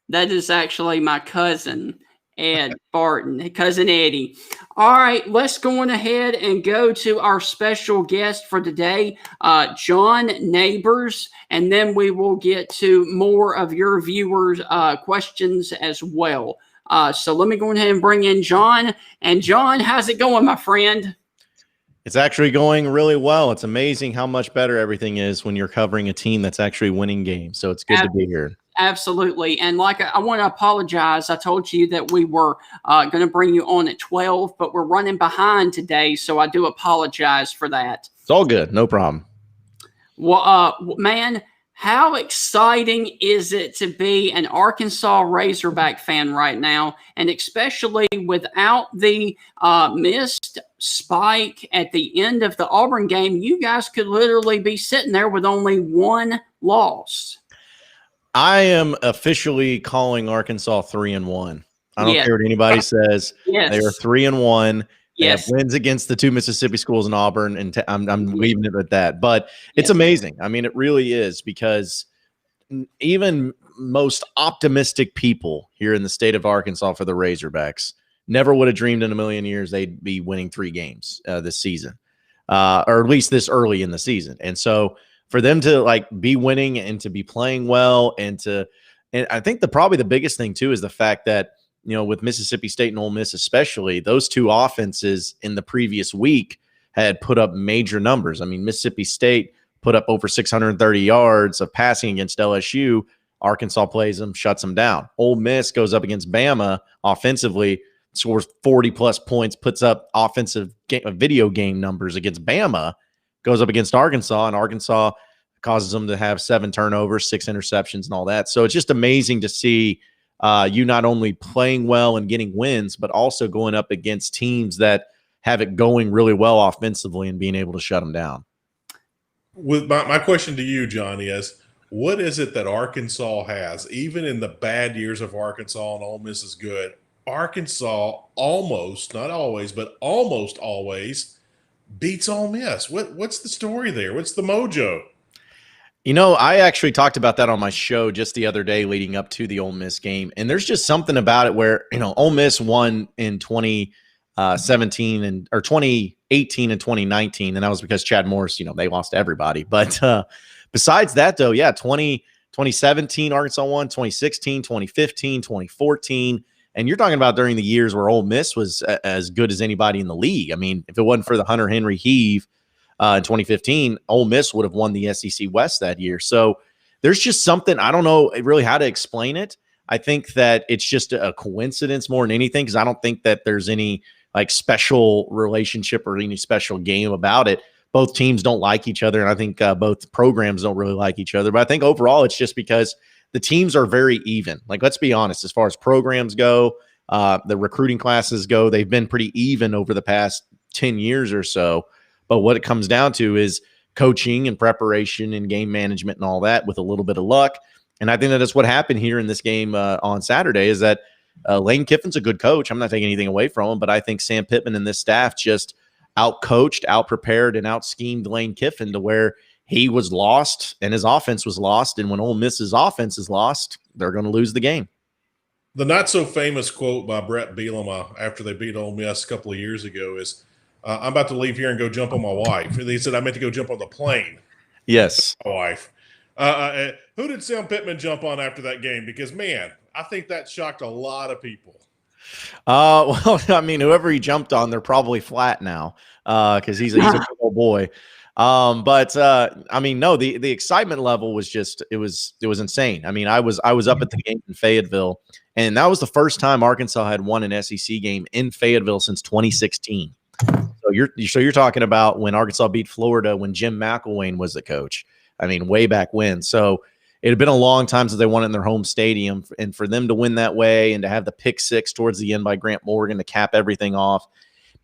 That is actually my cousin, Ed Barton, cousin Eddie. All right, let's go on ahead and go to our special guest for today, John Nabors, and then we will get to more of your viewers' questions as well. So let me go ahead and bring in John. And John, how's it going, my friend? It's actually going really well. It's amazing how much better everything is when you're covering a team that's actually winning games. So it's good to be here. Absolutely. And like I want to apologize. I told you that we were going to bring you on at 12, but we're running behind today. So I do apologize for that. It's all good. No problem. Well, man, how exciting is it to be an Arkansas Razorback fan right now? And especially without the missed spike at the end of the Auburn game, you guys could literally be sitting there with only one loss. I am officially calling Arkansas 3-1. I don't care what anybody says. Yes. They are 3-1. They Yes. have wins against the two Mississippi schools in Auburn, and I'm leaving it at that. But it's amazing. I mean, it really is, because even most optimistic people here in the state of Arkansas for the Razorbacks never would have dreamed in a million years they'd be winning 3 games this season, or at least this early in the season. And so for them to like be winning and to be playing well, and I think probably the biggest thing too is the fact that, you know, with Mississippi State and Ole Miss especially, those two offenses in the previous week had put up major numbers. I mean, Mississippi State put up over 630 yards of passing against LSU. Arkansas plays them, shuts them down. Ole Miss goes up against Bama offensively, scores 40-plus points, puts up offensive video game numbers against Bama, goes up against Arkansas, and Arkansas causes them to have 7 turnovers, 6 interceptions, and all that. So it's just amazing to see you not only playing well and getting wins, but also going up against teams that have it going really well offensively and being able to shut them down. With my question to you, Johnny, is what is it that Arkansas has, even in the bad years of Arkansas and Ole Miss is good? Arkansas almost, not always, but almost always beats Ole Miss. What's the story there? What's the mojo? You know, I actually talked about that on my show just the other day leading up to the Ole Miss game. And there's just something about it where, you know, Ole Miss won in 2017 or 2018 and 2019. And that was because Chad Morris, you know, they lost to everybody. But besides that, though, 2017 Arkansas won, 2016, 2015, 2014. And you're talking about during the years where Ole Miss was as good as anybody in the league. I mean, if it wasn't for the Hunter Henry heave in 2015, Ole Miss would have won the SEC West that year. So there's just something, I don't know really how to explain it. I think that it's just a coincidence more than anything, because I don't think that there's any like special relationship or any special game about it. Both teams don't like each other, and I think both programs don't really like each other. But I think overall it's just because the teams are very even. Like, let's be honest, as far as programs go, the recruiting classes go, they've been pretty even over the past 10 years or so. But what it comes down to is coaching and preparation and game management and all that with a little bit of luck. And I think that is what happened here in this game on Saturday, is that Lane Kiffin's a good coach. I'm not taking anything away from him, but I think Sam Pittman and this staff just out-coached, out-prepared, and out-schemed Lane Kiffin to where he was lost and his offense was lost. And when Ole Miss's offense is lost, they're going to lose the game. The not-so-famous quote by Brett Bielema after they beat Ole Miss a couple of years ago is, I'm about to leave here and go jump on my wife. He said, I meant to go jump on the plane. Yes. My wife. Who did Sam Pittman jump on after that game? Because, man, I think that shocked a lot of people. Well, I mean, whoever he jumped on, they're probably flat now because he's a big old boy. But I mean, no, the excitement level was just it was insane. I mean, I was up at the game in Fayetteville, and that was the first time Arkansas had won an SEC game in Fayetteville since 2016. So you're talking about when Arkansas beat Florida when Jim McElwain was the coach. I mean, way back when. So it had been a long time since they won it in their home stadium, and for them to win that way and to have the pick six towards the end by Grant Morgan to cap everything off,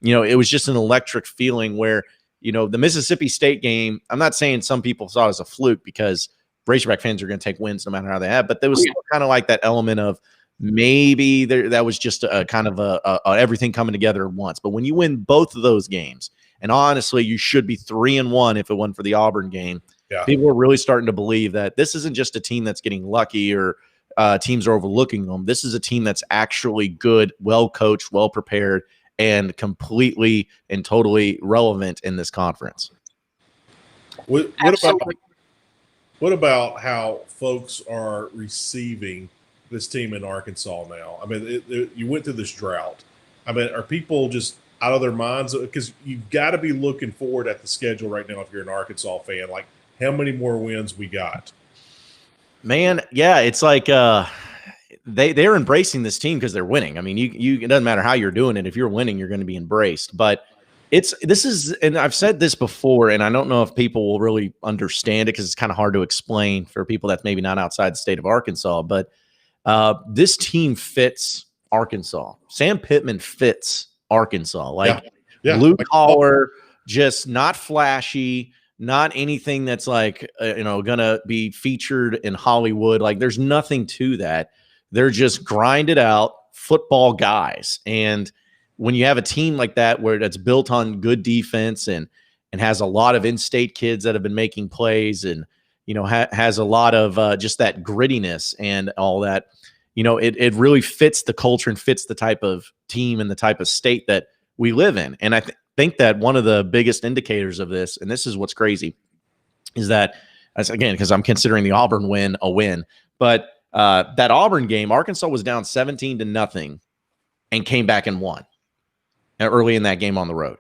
you know, it was just an electric feeling where, you know, the Mississippi State game, I'm not saying some people saw it as a fluke because Razorback fans are going to take wins no matter how they have, but there was still kind of like that element of maybe that was just a kind of a everything coming together at once. But when you win both of those games, and honestly, you should be 3-1 if it wasn't for the Auburn game. Yeah. People are really starting to believe that this isn't just a team that's getting lucky or teams are overlooking them. This is a team that's actually good, well-coached, well-prepared, and completely and totally relevant in this conference. What about how folks are receiving this team in Arkansas now? I mean, you went through this drought. I mean, are people just – out of their minds, because you've got to be looking forward at the schedule right now if you're an Arkansas fan. Like, how many more wins we got? Man, yeah, it's like they're embracing this team because they're winning. I mean, it doesn't matter how you're doing it. If you're winning, you're going to be embraced. But and I've said this before, and I don't know if people will really understand it because it's kind of hard to explain for people that's maybe not outside the state of Arkansas. But this team fits Arkansas. Sam Pittman fits Arkansas. Like blue collar, just not flashy, not anything that's like, gonna be featured in Hollywood. Like, there's nothing to that. They're just grinded out football guys. And when you have a team like that, where that's built on good defense and has a lot of in-state kids that have been making plays, and, has a lot of just that grittiness and all that, it really fits the culture and fits the type of team and the type of state that we live in. And I think that one of the biggest indicators of this, and this is what's crazy, is that, again, because I'm considering the Auburn win a win, but that Auburn game, Arkansas was down 17-0 and came back and won early in that game on the road.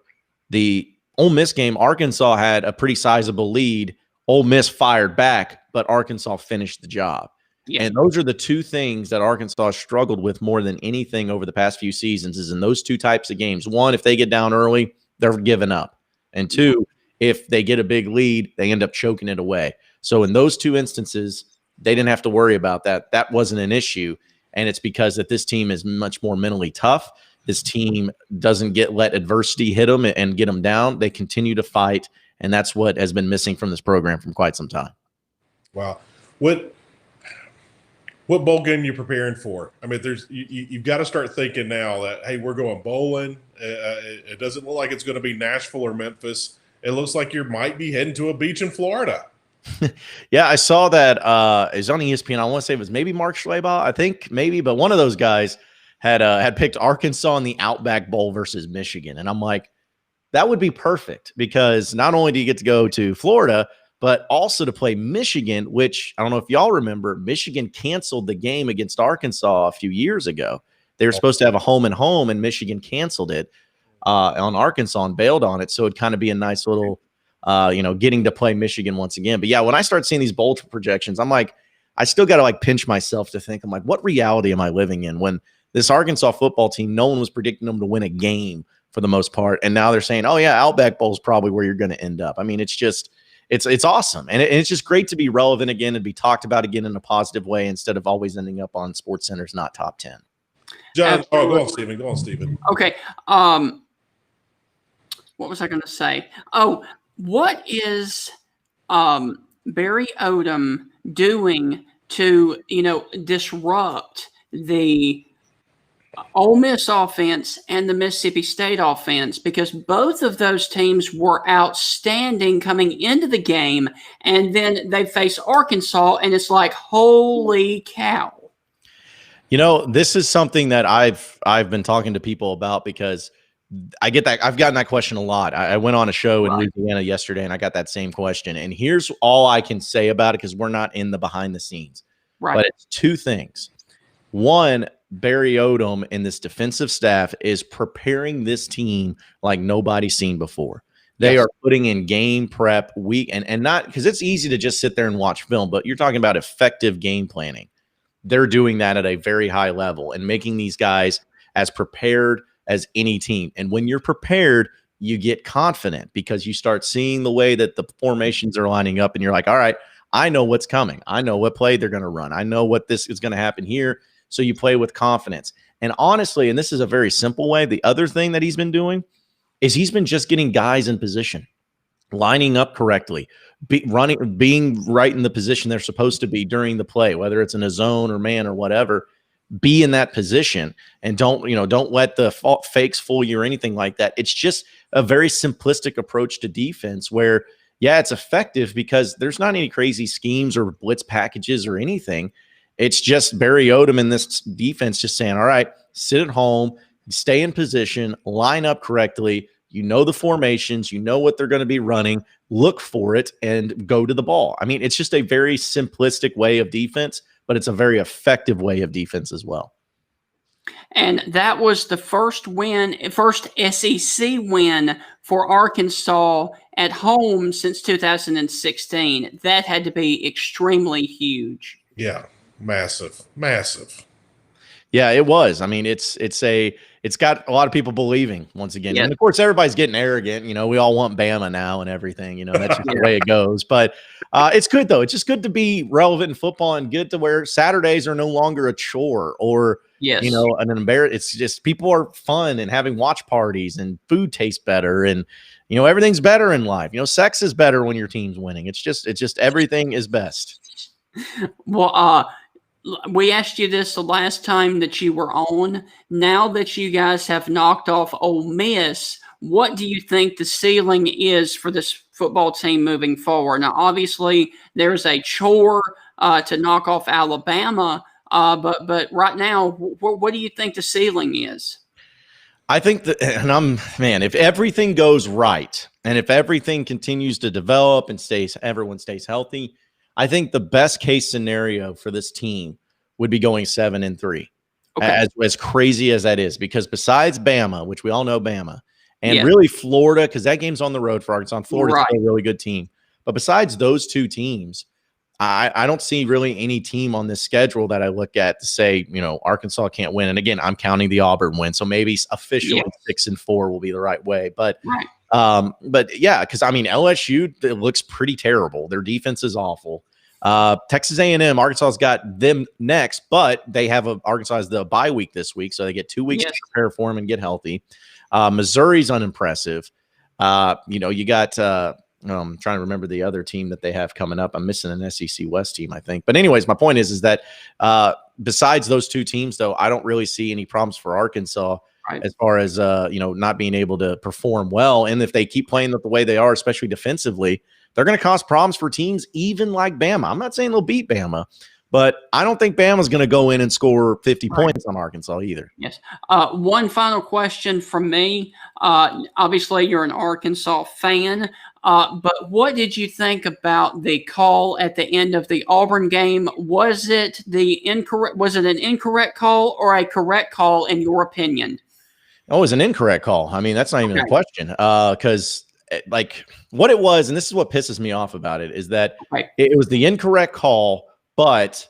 The Ole Miss game, Arkansas had a pretty sizable lead. Ole Miss fired back, but Arkansas finished the job. Yeah. And those are the two things that Arkansas struggled with more than anything over the past few seasons, is in those two types of games. One, if they get down early, they're giving up. And two, if they get a big lead, they end up choking it away. So in those two instances, they didn't have to worry about that. That wasn't an issue. And it's because that this team is much more mentally tough. This team doesn't let adversity hit them and get them down. They continue to fight, and that's what has been missing from this program for quite some time. Wow. What bowl game are you preparing for? I mean, you've got to start thinking now that, hey, we're going bowling. It doesn't look like it's going to be Nashville or Memphis. It looks like you might be heading to a beach in Florida. Yeah, I saw that. It was on ESPN. I want to say it was maybe Mark Schlabach, I think maybe, but one of those guys had picked Arkansas in the Outback Bowl versus Michigan. And I'm like, that would be perfect, because not only do you get to go to Florida, but also to play Michigan, which I don't know if y'all remember, Michigan canceled the game against Arkansas a few years ago. They were supposed to have a home and home, and Michigan canceled it on Arkansas and bailed on it. So it'd kind of be a nice little, getting to play Michigan once again. But yeah, when I start seeing these bowl projections, I'm like, I still got to like pinch myself to think, I'm like, what reality am I living in when this Arkansas football team, no one was predicting them to win a game for the most part. And now they're saying, oh yeah, Outback Bowl is probably where you're going to end up. I mean, it's just, it's awesome. And it's just great to be relevant again and be talked about again in a positive way, instead of always ending up on SportsCenter's Not Top 10. John, go on, Stephen. Okay. What was I going to say? Oh, what is Barry Odom doing to, disrupt the Ole Miss offense and the Mississippi State offense? Because both of those teams were outstanding coming into the game, and then they face Arkansas, and it's like, holy cow. This is something that I've been talking to people about, because I get that. I've gotten that question a lot. I went on a show in Louisiana yesterday, and I got that same question. And here's all I can say about it, because we're not in the behind the scenes. Right. But it's two things. One, Barry Odom and this defensive staff is preparing this team like nobody's seen before. They are putting in game prep week, and not because it's easy to just sit there and watch film, but you're talking about effective game planning. They're doing that at a very high level and making these guys as prepared as any team. And when you're prepared, you get confident, because you start seeing the way that the formations are lining up, and you're like, all right, I know what's coming. I know what play they're going to run. I know what this is going to happen here. So you play with confidence. And honestly, and this is a very simple way, the other thing that he's been doing is he's been just getting guys in position, lining up correctly, being right in the position they're supposed to be during the play, whether it's in a zone or man or whatever. Be in that position, and don't let the fakes fool you or anything like that. It's just a very simplistic approach to defense where, yeah, it's effective because there's not any crazy schemes or blitz packages or anything. It's just Barry Odom in this defense just saying, all right, sit at home, stay in position, line up correctly. You know the formations, you know what they're going to be running, look for it, and go to the ball. I mean, it's just a very simplistic way of defense, but it's a very effective way of defense as well. And that was the first SEC win for Arkansas at home since 2016. That had to be extremely huge. Yeah, massive, massive. Yeah, it was. I mean, it's got a lot of people believing once again. Yeah. And of course, everybody's getting arrogant. We all want Bama now and everything. That's just the way it goes. But it's good though. It's just good to be relevant in football and good to where Saturdays are no longer a chore or an embarrassment. It's just people are fun and having watch parties and food tastes better and everything's better in life. Sex is better when your team's winning. It's just everything is best. Well, we asked you this the last time that you were on. Now that you guys have knocked off Ole Miss, what do you think the ceiling is for this football team moving forward? Now, obviously, there's a chore to knock off Alabama, but right now, what do you think the ceiling is? I think that, and if everything goes right and if everything continues to develop and everyone stays healthy, I think the best case scenario for this team would be going 7-3, as crazy as that is, because besides Bama, which we all know Bama, and really Florida, because that game's on the road for Arkansas. Florida's a really good team. But besides those two teams, I don't see really any team on this schedule that I look at to say, Arkansas can't win. And again, I'm counting the Auburn win. So maybe officially 6-4 will be the right way. But yeah, because LSU, it looks pretty terrible. Their defense is awful. Texas A&M, Arkansas's got them next, but they have Arkansas has the bye week this week, so they get 2 weeks to prepare for them and get healthy. Missouri's unimpressive. You got I'm trying to remember the other team that they have coming up. I'm missing an SEC West team, I think. But anyways, my point is that besides those two teams, though, I don't really see any problems for Arkansas as far as not being able to perform well. And if they keep playing the way they are, especially defensively, they're going to cause problems for teams even like Bama. I'm not saying they'll beat Bama, but I don't think Bama's going to go in and score 50 points on Arkansas either. Yes. One final question from me. Obviously, you're an Arkansas fan, but what did you think about the call at the end of the Auburn game? Was it an incorrect call or a correct call in your opinion? Oh, it was an incorrect call. I mean, that's not even a question. Because what it was, and this is what pisses me off about it, is that it was the incorrect call, but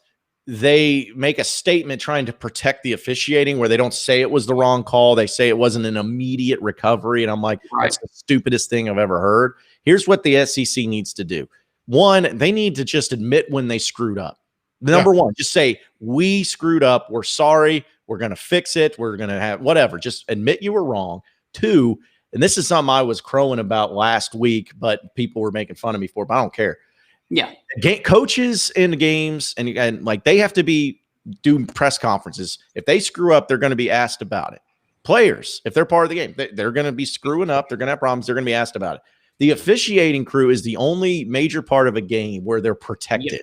they make a statement trying to protect the officiating where they don't say it was the wrong call. They say it wasn't an immediate recovery. And I'm like, that's the stupidest thing I've ever heard. Here's what the SEC needs to do. One, they need to just admit when they screwed up. Number one, just say, we screwed up. We're sorry. We're going to fix it. We're going to have whatever. Just admit you were wrong. Two, and this is something I was crowing about last week, but people were making fun of me for, but I don't care. Yeah. Coaches in the games and like they have to be doing press conferences. If they screw up, they're going to be asked about it. Players, if they're part of the game, they're going to be screwing up. They're going to have problems. They're going to be asked about it. The officiating crew is the only major part of a game where they're protected.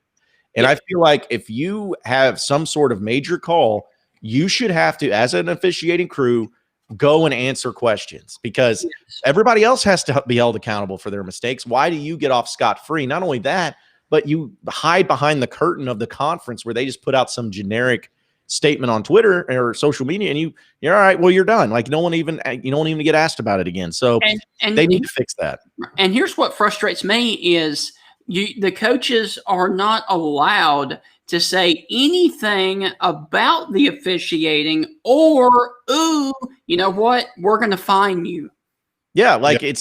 And I feel like if you have some sort of major call, you should have to, as an officiating crew, go and answer questions because everybody else has to be held accountable for their mistakes. Why do you get off scot-free? Not only that, but you hide behind the curtain of the conference where they just put out some generic statement on Twitter or social media and you're all right. Well, you're done. Like you don't even get asked about it again. So they need to fix that. And here's what frustrates me is the coaches are not allowed to say anything about the officiating or, ooh, you know what? We're going to fine you. Yeah, it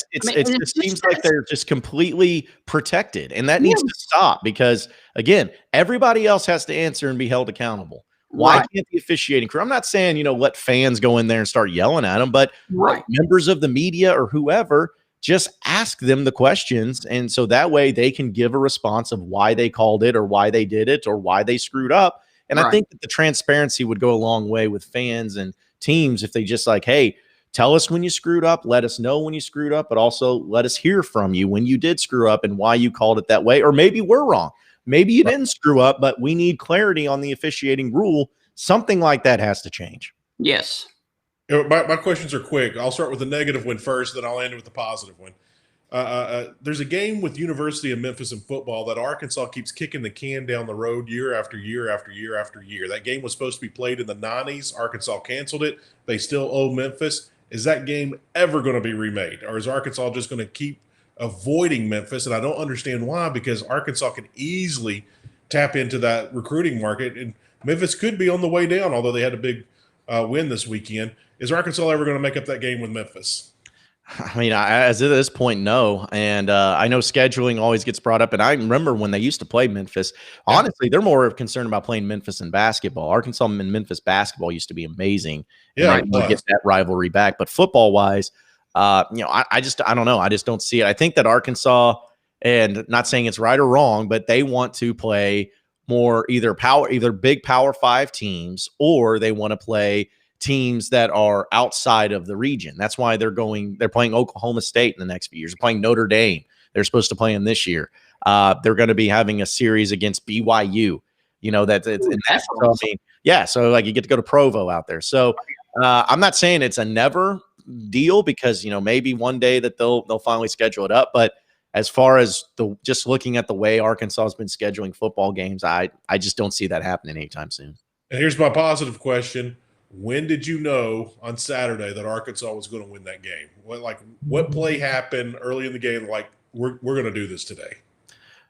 seems like they're just completely protected, and that needs to stop because, again, everybody else has to answer and be held accountable. Why can't the officiating crew? I'm not saying, let fans go in there and start yelling at them, but members of the media or whoever, just ask them the questions. And so that way they can give a response of why they called it or why they did it or why they screwed up. And I think that the transparency would go a long way with fans and teams if they just like, hey, tell us when you screwed up. Let us know when you screwed up, but also let us hear from you when you did screw up and why you called it that way. Or maybe we're wrong. Maybe you didn't screw up, but we need clarity on the officiating rule. Something like that has to change. Yes. My questions are quick. I'll start with the negative one first, then I'll end with the positive one. there's a game with University of Memphis in football that Arkansas keeps kicking the can down the road year after year after year after year. That game was supposed to be played in the 90s. Arkansas canceled it. They still owe Memphis. Is that game ever going to be remade, or is Arkansas just going to keep avoiding Memphis? And I don't understand why, because Arkansas can easily tap into that recruiting market, and Memphis could be on the way down, although they had a big win this weekend. Is Arkansas ever going to make up that game with Memphis? I mean, as at this point, no. And I know scheduling always gets brought up. And I remember when they used to play Memphis, honestly, they're more concerned about playing Memphis in basketball. Arkansas and Memphis basketball used to be amazing. Yeah, and get that rivalry back. But football wise, I don't know. I just don't see it. I think that Arkansas, and not saying it's right or wrong, but they want to play more either big Power 5 teams, or they want to play teams that are outside of the region. That's why they're playing Oklahoma State in the next few years. They're playing Notre Dame. They're supposed to play them this year. They're going to be having a series against BYU. That's awesome. I mean, yeah. So like you get to go to Provo out there. So I'm not saying it's a never deal, because maybe one day that they'll finally schedule it up. But as far as just looking at the way Arkansas has been scheduling football games, I just don't see that happening anytime soon. And here's my positive question. When did you know on Saturday that Arkansas was going to win that game? What play happened early in the game? Like, we're going to do this today.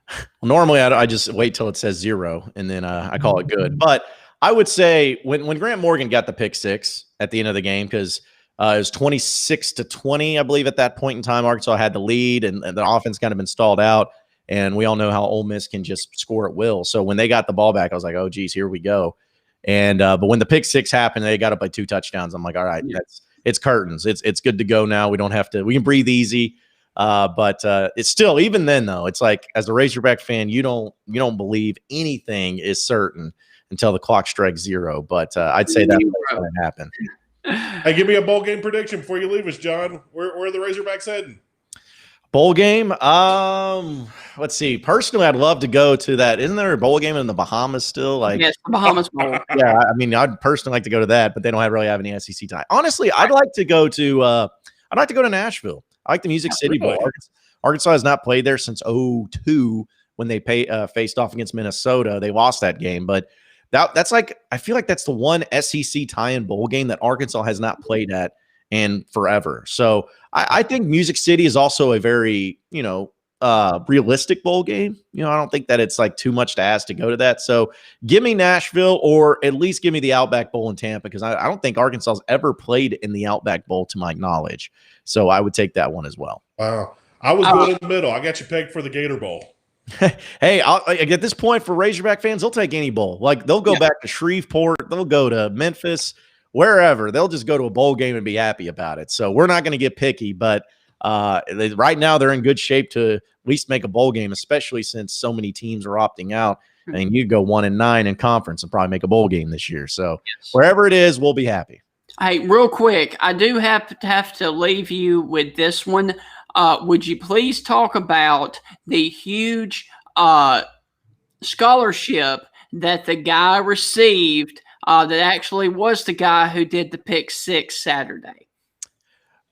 Well, normally I just wait till it says 0 and then I call it good. But I would say when Grant Morgan got the pick 6 at the end of the game, because it was 26-20, I believe, at that point in time, Arkansas had the lead and the offense kind of been stalled out. And we all know how Ole Miss can just score at will. So when they got the ball back, I was like, oh, geez, here we go. And but when the pick 6 happened, they got up by 2 touchdowns. I'm like, all right, it's curtains. It's good to go now. We don't have to. We can breathe easy. But it's still, even then though, it's like, as a Razorback fan, you don't believe anything is certain until the clock strikes 0. But I'd say that's going to happen. Hey, give me a bowl game prediction before you leave us, John. Where are the Razorbacks heading? Bowl game. Let's see. Personally, I'd love to go to that. Isn't there a bowl game in the Bahamas still? Yes, the Bahamas Bowl. Yeah, I mean, I'd personally like to go to that, but they don't really have any SEC tie. Honestly, I'd like to go to Nashville. I like the Music City Bowl. Arkansas has not played there since 2002 when they faced off against Minnesota. They lost that game, but that's like, I feel like that's the one SEC tie-in bowl game that Arkansas has not played at in forever. So I think Music City is also a very, realistic bowl game. I don't think that it's like too much to ask to go to that. So give me Nashville, or at least give me the Outback Bowl in Tampa, because I don't think Arkansas has ever played in the Outback Bowl to my knowledge. So I would take that one as well. Wow. I was good in the middle. I got you pegged for the Gator Bowl. Hey, at this point, for Razorback fans, they'll take any bowl. Like, they'll go back to Shreveport. They'll go to Memphis, wherever. They'll just go to a bowl game and be happy about it. So we're not going to get picky, but right now they're in good shape to at least make a bowl game, especially since so many teams are opting out. And you go 1-9 in conference and probably make a bowl game this year. So wherever it is, we'll be happy. Hey, real quick, I do have to leave you with this one. Would you please talk about the huge scholarship that the guy received that actually was the guy who did the pick 6 Saturday?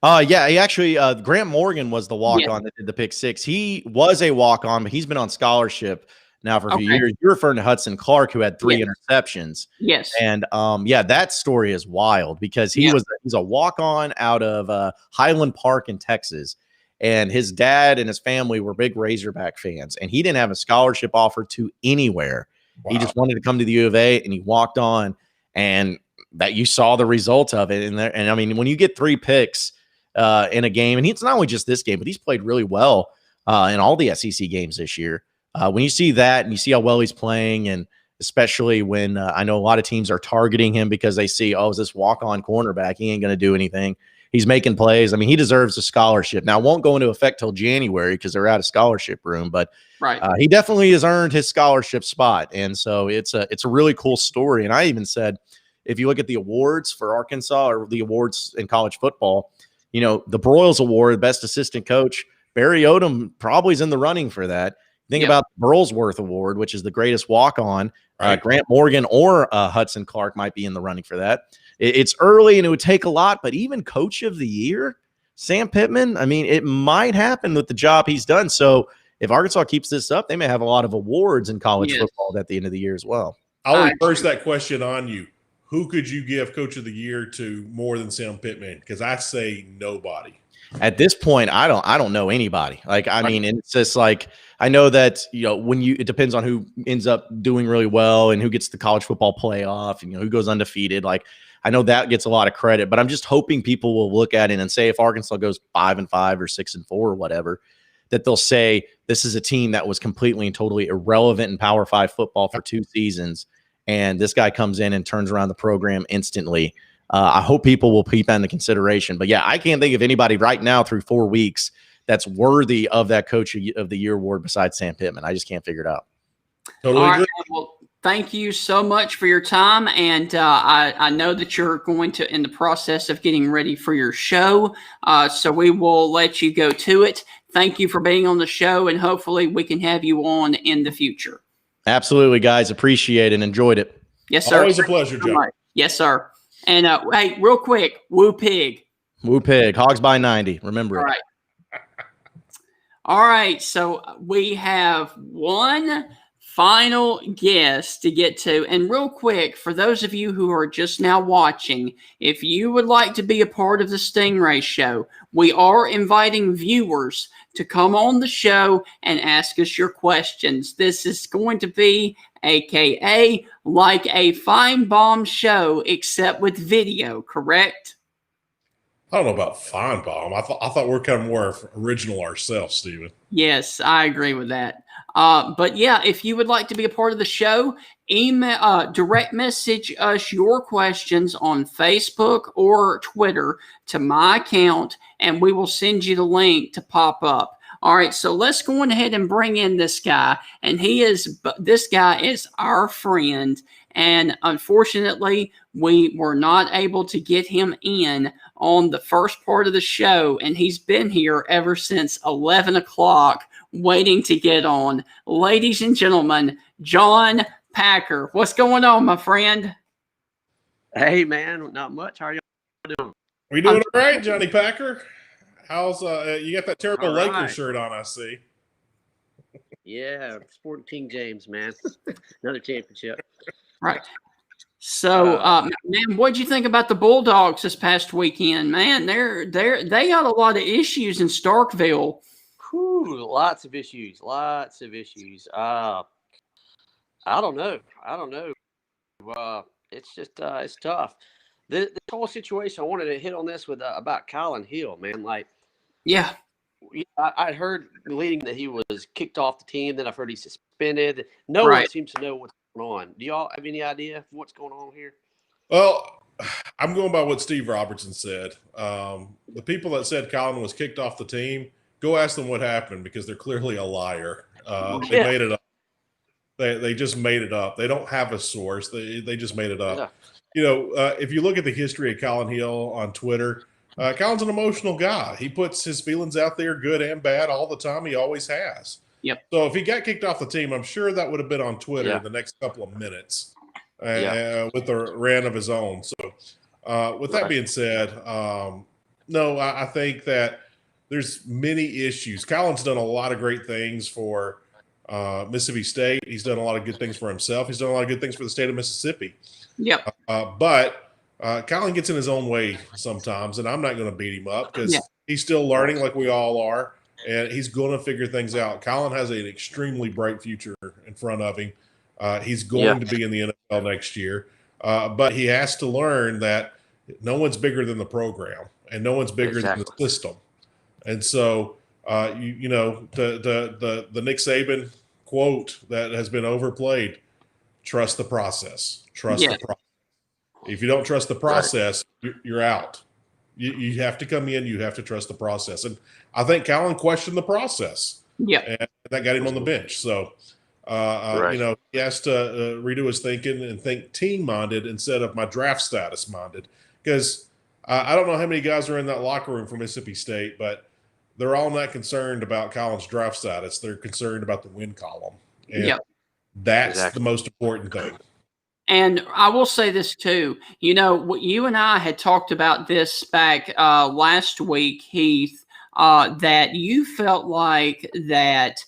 Yeah, he actually, Grant Morgan was the walk-on that did the pick 6. He was a walk-on, but he's been on scholarship now for a few years. You're referring to Hudson Clark, who had 3 interceptions. Yes. And that story is wild, because he's a walk-on out of Highland Park in Texas. And his dad and his family were big Razorback fans, and he didn't have a scholarship offer to anywhere. Wow. He just wanted to come to the U of A, and he walked on, and that you saw the result of it. And I mean, when you get 3 picks in a game, and it's not only just this game, but he's played really well in all the SEC games this year. When you see that and you see how well he's playing, and especially when I know a lot of teams are targeting him because they see, is this walk-on cornerback? He ain't going to do anything. He's making plays. I mean, he deserves a scholarship. Now, it won't go into effect till January because they're out of scholarship room, but he definitely has earned his scholarship spot. And so it's a really cool story. And I even said, if you look at the awards for Arkansas, or the awards in college football, the Broyles Award, Best Assistant Coach, Barry Odom probably is in the running for that. Think about the Burlsworth Award, which is the greatest walk-on. Grant Morgan or Hudson Clark might be in the running for that. It's early and it would take a lot, but even Coach of the Year, Sam Pittman, I mean, it might happen with the job he's done. So if Arkansas keeps this up, they may have a lot of awards in college football at the end of the year as well. I'll reverse that question on you. Who could you give Coach of the Year to more than Sam Pittman? Because I say nobody. At this point, I don't know anybody. Like, I mean, it's just like, I know that, it depends on who ends up doing really well and who gets the college football playoff and, who goes undefeated. Like, I know that gets a lot of credit, but I'm just hoping people will look at it and say, if Arkansas goes 5-5 or 6-4 or whatever, that they'll say this is a team that was completely and totally irrelevant in Power 5 football for 2 seasons. And this guy comes in and turns around the program instantly. I hope people will keep that into consideration. But yeah, I can't think of anybody right now through 4 weeks that's worthy of that Coach of the Year award besides Sam Pittman. I just can't figure it out. Totally agree. Well, thank you so much for your time. And I know that you're going to in the process of getting ready for your show. So we will let you go to it. Thank you for being on the show, and hopefully we can have you on in the future. Absolutely, guys. Appreciate it and enjoyed it. Yes, sir. Always a pleasure, Joe. Yes, sir. And hey, real quick, woo pig. Woo pig. Hogs by 90. Remember it. All right. All right. So we have one final guest to get to. And real quick, for those of you who are just now watching, if you would like to be a part of the Stingray Show, we are inviting viewers to come on the show and ask us your questions. This is going to be AKA like a Fine Bomb show, except with video, correct? I don't know about Fine Bomb. I thought we're kind of more original ourselves, Stephen. Yes, I agree with that. But yeah, if you would like to be a part of the show, email, direct message us your questions on Facebook or Twitter to my account, and we will send you the link to pop up. All right, so let's go on ahead and bring in this guy, and this guy is our friend, and unfortunately, we were not able to get him in on the first part of the show, and he's been here ever since 11 o'clock waiting to get on. Ladies and gentlemen, John Packer. What's going on, my friend? Hey, man, not much. How are you doing? We doing all right, Johnny Packer? How's you got that terrible Lakers Lakers shirt on, I see. Yeah, sporting King James, man. Another championship. Right. So, man, what'd you think about the Bulldogs this past weekend? Man, they got a lot of issues in Starkville. Whew, lots of issues. I don't know. It's just it's tough. This whole situation. I wanted to hit on this with about Colin Hill, man. Like, yeah, I heard leading that he was kicked off the team. Then I've heard he's suspended. No one seems to know what's going on. Do y'all have any idea what's going on here? Well, I'm going by what Steve Robertson said. The people that said Colin was kicked off the team, go ask them what happened, because they're clearly a liar. They made it up. They just made it up. They don't have a source. They just made it up. Yeah. If you look at the history of Colin Hill on Twitter, Colin's an emotional guy. He puts his feelings out there, good and bad, all the time. He always has. Yep. So if he got kicked off the team, I'm sure that would have been on Twitter in the next couple of minutes with a rant of his own. So with that being said, no, I think that there's many issues. Colin's done a lot of great things for Mississippi State. He's done a lot of good things for himself. He's done a lot of good things for the state of Mississippi. Yep. But Colin gets in his own way sometimes, and I'm not going to beat him up because he's still learning like we all are, and he's going to figure things out. Colin has an extremely bright future in front of him. He's going to be in the NFL next year, but he has to learn that no one's bigger than the program, and no one's bigger than the system. And so, the Nick Saban quote that has been overplayed: trust the process. Trust the process. If you don't trust the process, you're out. You have to come in. You have to trust the process. And I think Colin questioned the process. Yeah, and that got him on the bench. So, he has to redo his thinking and think team-minded instead of my draft status-minded. Because I don't know how many guys are in that locker room for Mississippi State, but they're all not concerned about Colin's draft status. They're concerned about the win column. And that's the most important thing. And I will say this too. You know, you and I had talked about this back last week, Heath, that you felt like that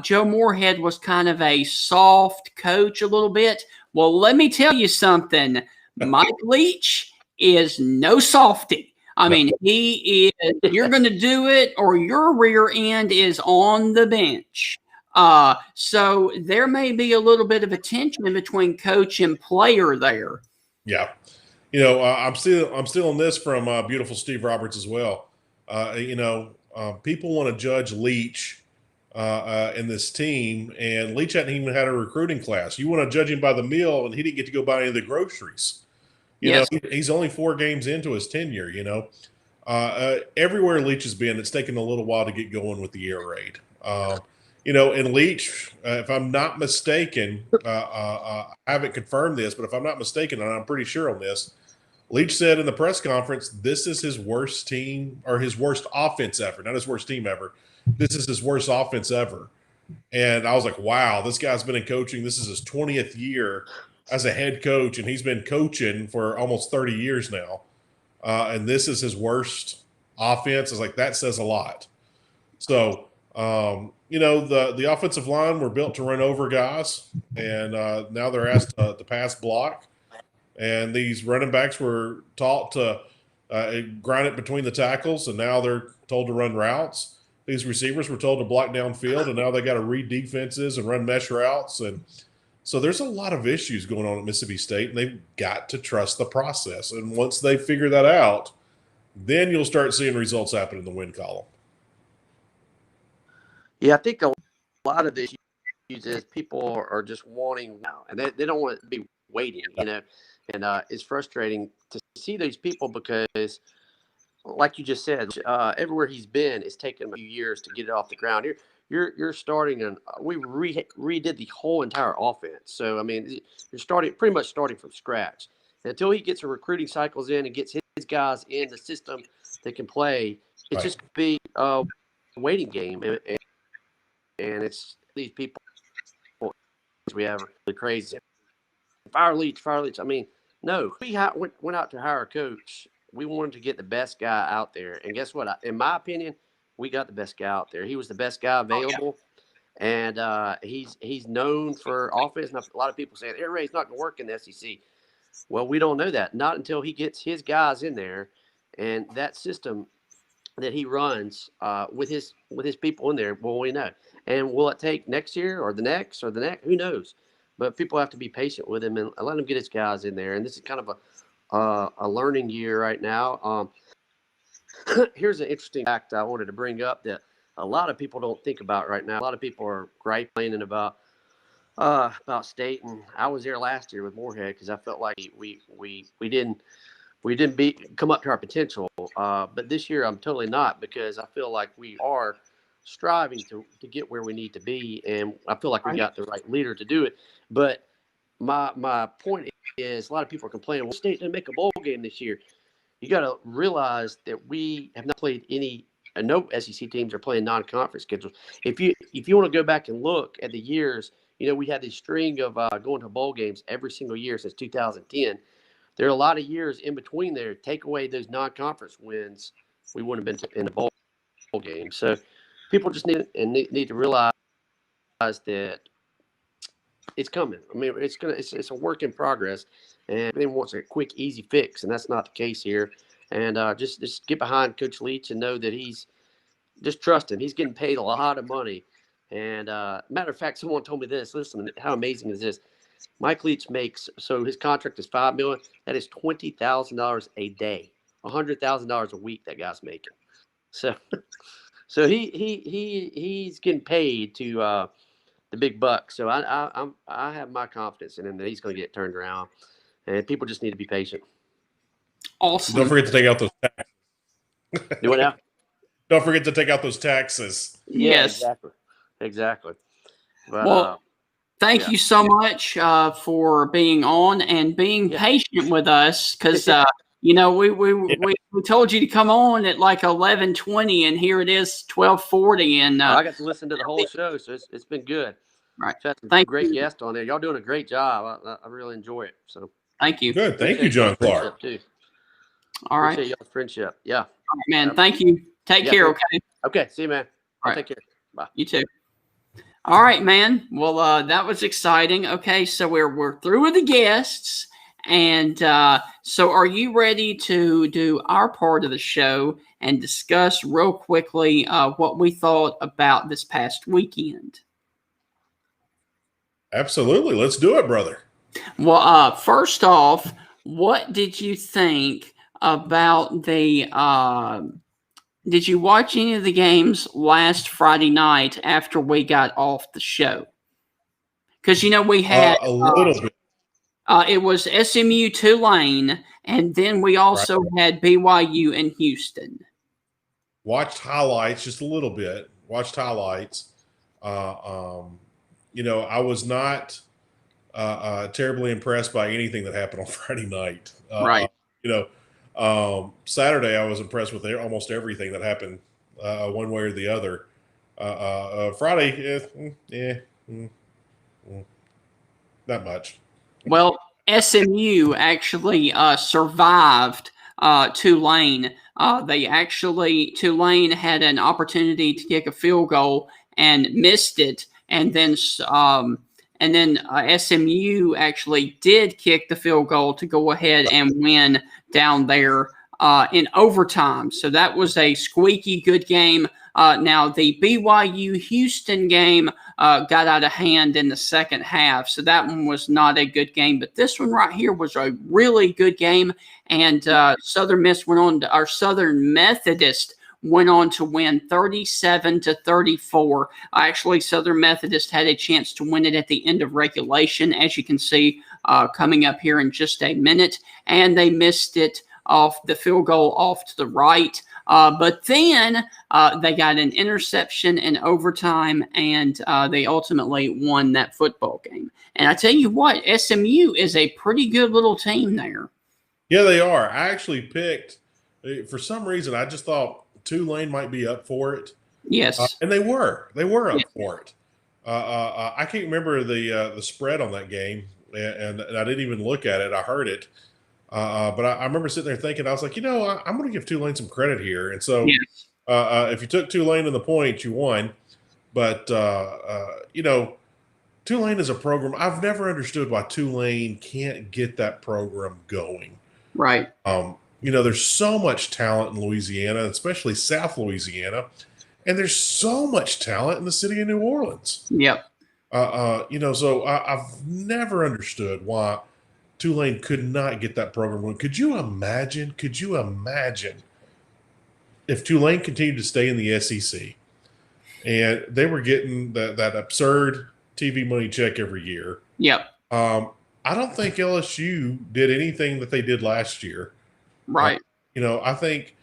Joe Moorhead was kind of a soft coach a little bit. Well, let me tell you something. Mike Leach is no softy. I mean, he is, you're going to do it or your rear end is on the bench. So there may be a little bit of a tension between coach and player there. Yeah. You know, I'm stealing this from beautiful Steve Roberts as well. People want to judge Leach in this team, and Leach hadn't even had a recruiting class. You want to judge him by the meal, and he didn't get to go buy any of the groceries. You know, he's only 4 games into his tenure, you know. Everywhere Leach has been, it's taken a little while to get going with the air raid. You know, and Leach, if I'm not mistaken, I haven't confirmed this, but if I'm not mistaken, and I'm pretty sure on this, Leach said in the press conference, this is his worst team or his worst offense ever, not his worst team ever. This is his worst offense ever. And I was like, wow, this guy's been in coaching. This is his 20th year as a head coach, and he's been coaching for almost 30 years now. And this is his worst offense. I was like, that says a lot. So, you know, the offensive line were built to run over guys, and now they're asked to pass block. And these running backs were taught to grind it between the tackles, and now they're told to run routes. These receivers were told to block downfield, and now they got to read defenses and run mesh routes. And so there's a lot of issues going on at Mississippi State, and they've got to trust the process. And once they figure that out, then you'll start seeing results happen in the win column. Yeah, I think a lot of the issues is people are just wanting now, and they don't want to be waiting, you know. And it's frustrating to see these people because, like you just said, everywhere he's been, it's taken him a few years to get it off the ground. You're starting, and we redid the whole entire offense. So I mean, you're pretty much starting from scratch. And until he gets the recruiting cycles in and gets his guys in the system that can play, it's just going to be a waiting game. And it's these people we have really crazy. Fire Leach. I mean, no, we went out to hire a coach. We wanted to get the best guy out there. And guess what? In my opinion, we got the best guy out there. He was the best guy available. And he's known for offense. And a lot of people saying air raid's not going to work in the SEC. Well, we don't know that. Not until he gets his guys in there. And that system that he runs with his people in there, well, we know. And will it take next year or the next? Who knows? But people have to be patient with him and let him get his guys in there. And this is kind of a learning year right now. Here's an interesting fact I wanted to bring up that a lot of people don't think about right now. A lot of people are griping about State, and I was there last year with Moorhead because I felt like we didn't come up to our potential. But this year I'm totally not, because I feel like we are striving to get where we need to be, and I feel like we got the right leader to do it. But my point is, a lot of people are complaining, well, State didn't make a bowl game this year. You got to realize that we have not played no SEC teams are playing non-conference schedules. If you want to go back and look at the years, you know, we had this string of going to bowl games every single year since 2010. There are a lot of years in between there. Take away those non-conference wins, we wouldn't have been in the bowl game. So people just need to realize that it's coming. I mean, it's a work in progress, and everyone wants a quick, easy fix, and that's not the case here. And just get behind Coach Leach and know that just trust him. He's getting paid a lot of money. And matter of fact, someone told me this. Listen, how amazing is this? Mike Leach makes, so his contract is $5 million. That is $20,000 a day, $100,000 a week that guy's making. So he's getting paid to the big bucks. So I have my confidence in him that he's going to get turned around, and people just need to be patient. Awesome. Don't forget to take out those taxes. Do what now? Don't forget to take out those taxes. Yes. Yeah, exactly. But, well, thank you so much for being on and being patient with us, because you know, we told you to come on at like 11:20, and here it is 12:40, and I got to listen to the whole show, so it's been good. Right. Had some Thank great you. guests on there. Y'all doing a great job. I really enjoy it. So Thank you. Good. Thank you, appreciate John y'all's Clark. friendship, too. All right. Appreciate y'all's friendship. Yeah. All right, man. Thank you. Take care. Okay. Okay. See you, man. All right. Take care. Bye. You too. All right, man. Well, that was exciting. Okay, so we're through with the guests, and so are you ready to do our part of the show and discuss real quickly what we thought about this past weekend? Absolutely. Let's do it, brother. Well, first off, what did you think about the? Did you watch any of the games last Friday night after we got off the show? Because we had A little bit. it was SMU Tulane, and then we also had BYU and Houston. Watched highlights just a little bit. Watched highlights. I was not terribly impressed by anything that happened on Friday night. Right. Saturday I was impressed with almost everything that happened one way or the other. Friday, not much. Well, SMU actually survived Tulane. Tulane had an opportunity to kick a field goal and missed it, and then SMU actually did kick the field goal to go ahead and win down there in overtime. So that was a squeaky good game. Now, the BYU Houston game got out of hand in the second half, so that one was not a good game. But this one right here was a really good game, and Southern Methodist went on to win 37-34. Actually, Southern Methodist had a chance to win it at the end of regulation, as you can see coming up here in just a minute, and they missed it off the field goal off to the right. But then they got an interception in overtime, and they ultimately won that football game. And I tell you what, SMU is a pretty good little team there. Yeah, they are. I actually picked, for some reason, I just thought Tulane might be up for it. Yes. And they were. They were up for it. I can't remember the spread on that game, and I didn't even look at it. I heard it. But I remember sitting there thinking, I was like, I'm going to give Tulane some credit here. And so if you took Tulane in the points, you won. But, Tulane is a program. I've never understood why Tulane can't get that program going. Right. There's so much talent in Louisiana, especially South Louisiana. And there's so much talent in the city of New Orleans. Yep. So I've never understood why Tulane could not get that program going. Could you imagine if Tulane continued to stay in the SEC and they were getting that absurd TV money check every year? Yep. I don't think LSU did anything that they did last year. Right. I think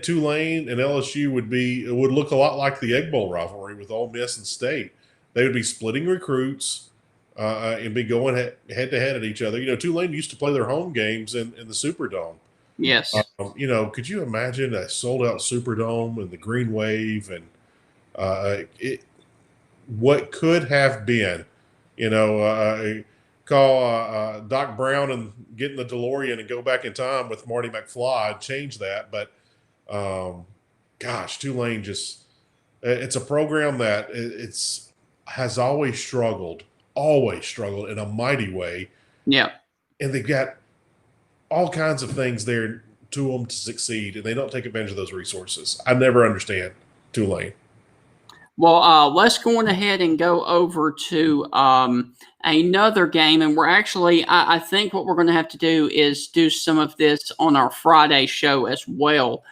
Tulane and LSU would look a lot like the Egg Bowl rivalry with Ole Miss and State. They would be splitting recruits and be going head to head at each other. Tulane used to play their home games in the Superdome. Yes. Could you imagine a sold out Superdome and the Green Wave and what could have been? Call Doc Brown and get in the DeLorean and go back in time with Marty McFly and change that. But Tulane it's a program that has always struggled in a mighty way. Yeah. And they've got all kinds of things there to them to succeed, and they don't take advantage of those resources. I never understand Tulane. Well, let's go on ahead and go over to another game. And we're actually, I think what we're going to have to do is do some of this on our Friday show as well,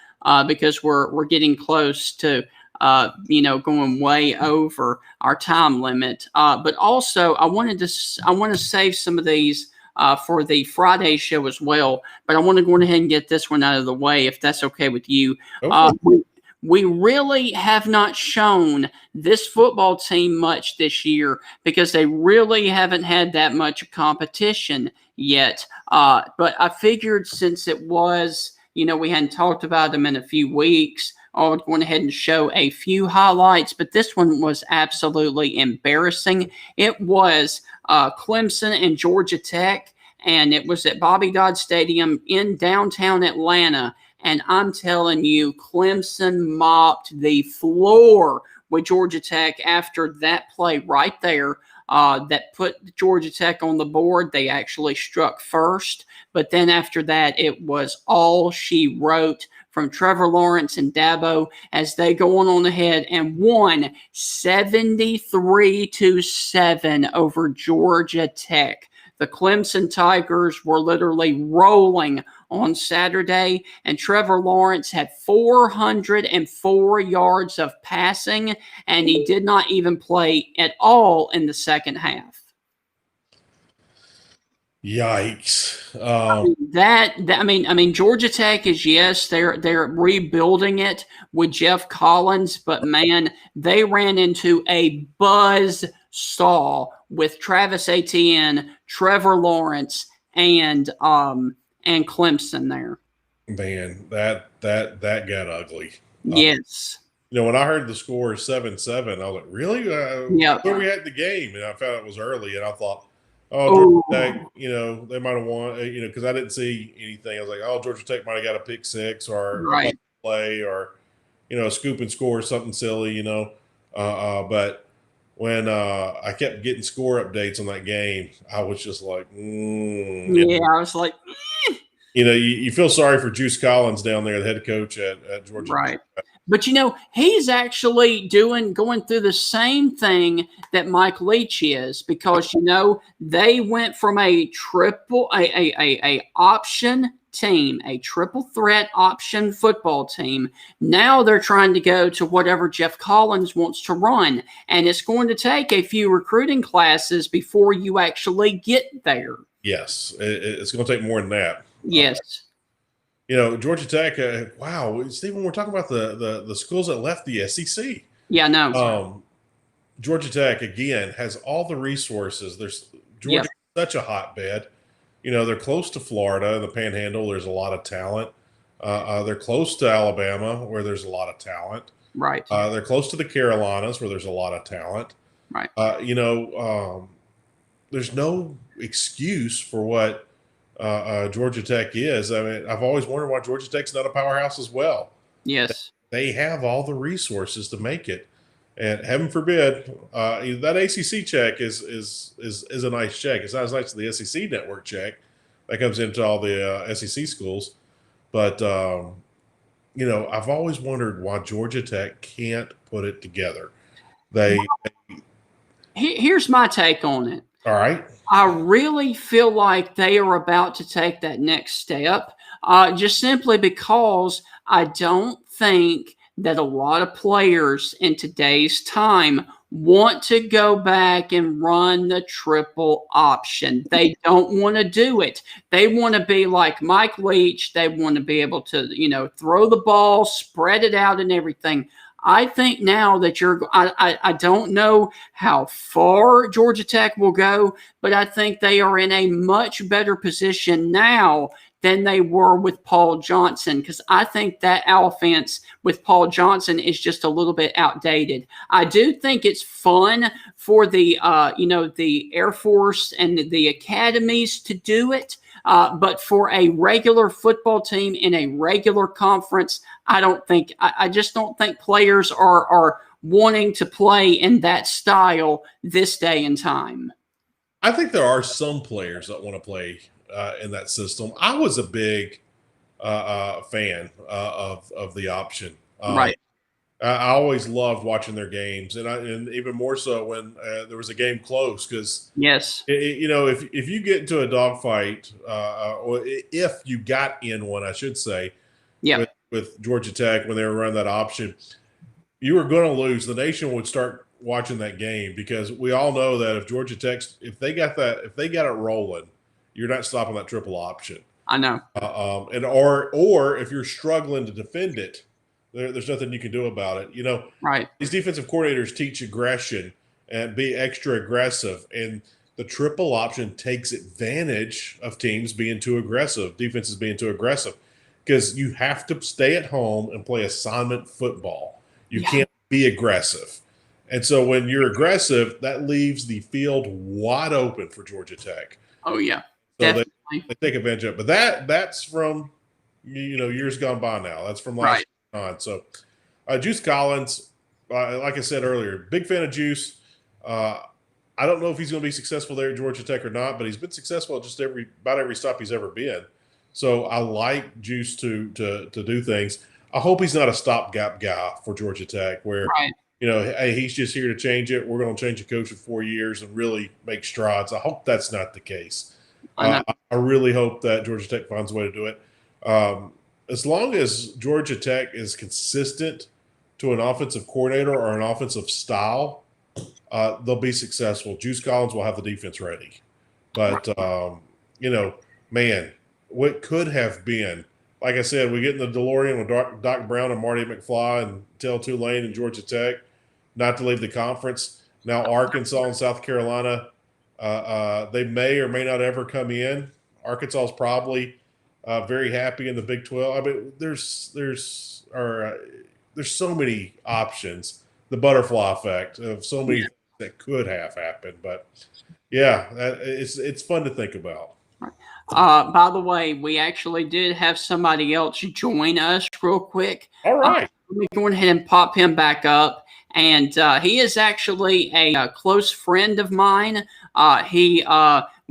because we're getting close to going way over our time limit. But also, I want to save some of these for the Friday show as well. But I want to go ahead and get this one out of the way, if that's okay with you. Okay. We really have not shown this football team much this year because they really haven't had that much competition yet. But I figured since it was, we hadn't talked about them in a few weeks, I'll go ahead and show a few highlights, but this one was absolutely embarrassing. It was Clemson and Georgia Tech, and it was at Bobby Dodd Stadium in downtown Atlanta. And I'm telling you, Clemson mopped the floor with Georgia Tech after that play right there. That put Georgia Tech on the board. They actually struck first, but then after that, it was all she wrote from Trevor Lawrence and Dabo as they go on ahead and won 73-7 over Georgia Tech. The Clemson Tigers were literally rolling on Saturday, and Trevor Lawrence had 404 yards of passing, and he did not even play at all in the second half. Yikes! I mean, Georgia Tech is, yes, they're rebuilding it with Jeff Collins, but man, they ran into a buzz saw with Travis Etienne, Trevor Lawrence, and Clemson there. Man, that got ugly. Yes. When I heard the score 7-7, I was like, really? Yeah. Where we had the game, and I found it was early, and I thought, Georgia Tech, they might have won, because I didn't see anything. I was like, Georgia Tech might have got a pick six or right. a play or, a scoop and score, something silly, but when I kept getting score updates on that game, I was just like, I was like, you feel sorry for Juice Collins down there, the head coach at Georgia. Right. But, he's actually going through the same thing that Mike Leach is, because, they went from a option team, a triple threat option football team. Now they're trying to go to whatever Jeff Collins wants to run. And it's going to take a few recruiting classes before you actually get there. Yes. It's going to take more than that. Yes. Georgia Tech, wow, Stephen, we're talking about the schools that left the SEC. Yeah, no. Georgia Tech, again, has all the resources. Georgia's such a hotbed. They're close to Florida, the Panhandle. There's a lot of talent. They're close to Alabama, where there's a lot of talent. Right. They're close to the Carolinas, where there's a lot of talent. Right. There's no excuse for what Georgia Tech is. I mean, I've always wondered why Georgia Tech's not a powerhouse as well. Yes. They have all the resources to make it. And heaven forbid, that ACC check is a nice check. It's not as nice as the SEC network check that comes into all the SEC schools. But, I've always wondered why Georgia Tech can't put it together. Here's my take on it. All right. I really feel like they are about to take that next step, just simply because I don't think that a lot of players in today's time want to go back and run the triple option. They don't want to do it. They want to be like Mike Leach. They want to be able to, throw the ball, spread it out and everything. I think now that I don't know how far Georgia Tech will go, but I think they are in a much better position now than they were with Paul Johnson, because I think that offense with Paul Johnson is just a little bit outdated. I do think it's fun for the Air Force and the academies to do it, but for a regular football team in a regular conference, I just don't think players are wanting to play in that style this day and time. I think there are some players that want to play in that system. I was a big fan of the option. Right. I always loved watching their games, and even more so when there was a game close, because yes, if you get into a dogfight, or if you got in one, I should say, with Georgia Tech when they were running that option, you were going to lose. The nation would start watching that game, because we all know that if Georgia Tech, if they got it rolling, you're not stopping that triple option. I know. Or if you're struggling to defend it, there's nothing you can do about it. Right. These defensive coordinators teach aggression and be extra aggressive, and the triple option takes advantage of teams being too aggressive, defenses being too aggressive, because you have to stay at home and play assignment football. You Yeah. can't be aggressive. And so when you're aggressive, that leaves the field wide open for Georgia Tech. Oh, yeah. So Definitely. they take advantage of it. But that's from, years gone by now. That's from last year on. So Juice Collins, like I said earlier, big fan of Juice. I don't know if he's going to be successful there at Georgia Tech or not, but he's been successful at just about every stop he's ever been. So I like Juice to do things. I hope he's not a stopgap guy for Georgia Tech where, hey, he's just here to change it. We're going to change the coach in 4 years and really make strides. I hope that's not the case. I really hope that Georgia Tech finds a way to do it. As long as Georgia Tech is consistent to an offensive coordinator or an offensive style, they'll be successful. Juice Collins will have the defense ready. But, man, what could have been, like I said, we get in the DeLorean with Doc Brown and Marty McFly and tell Tulane and Georgia Tech not to leave the conference. Now Arkansas and South Carolina, they may or may not ever come in. Arkansas is probably very happy in the Big 12. I mean, there's so many options. The butterfly effect of so many things that could have happened. But yeah, it's fun to think about. By the way, we actually did have somebody else join us real quick. All right. Let me go ahead and pop him back up. And he is actually a close friend of mine. We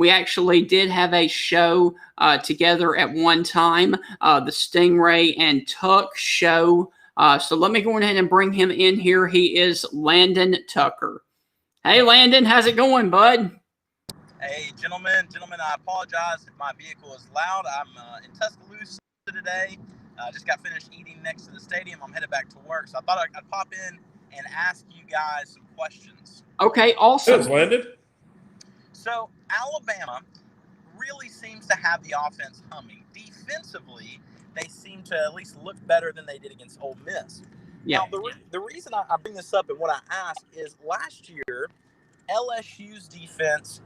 actually did have a show together at one time, the Stingray and Tuck show. So let me go ahead and bring him in here. He is Landon Tucker. Hey, Landon, how's it going, bud? Hey, gentlemen, I apologize if my vehicle is loud. I'm in Tuscaloosa today. Just got finished eating next to the stadium. I'm headed back to work, so I thought I'd pop in and ask you guys some questions. Okay, awesome. Thanks, Landon. So Alabama really seems to have the offense humming. Defensively, they seem to at least look better than they did against Ole Miss. Yeah. Now, the reason I bring this up and what I ask is last year, LSU's defense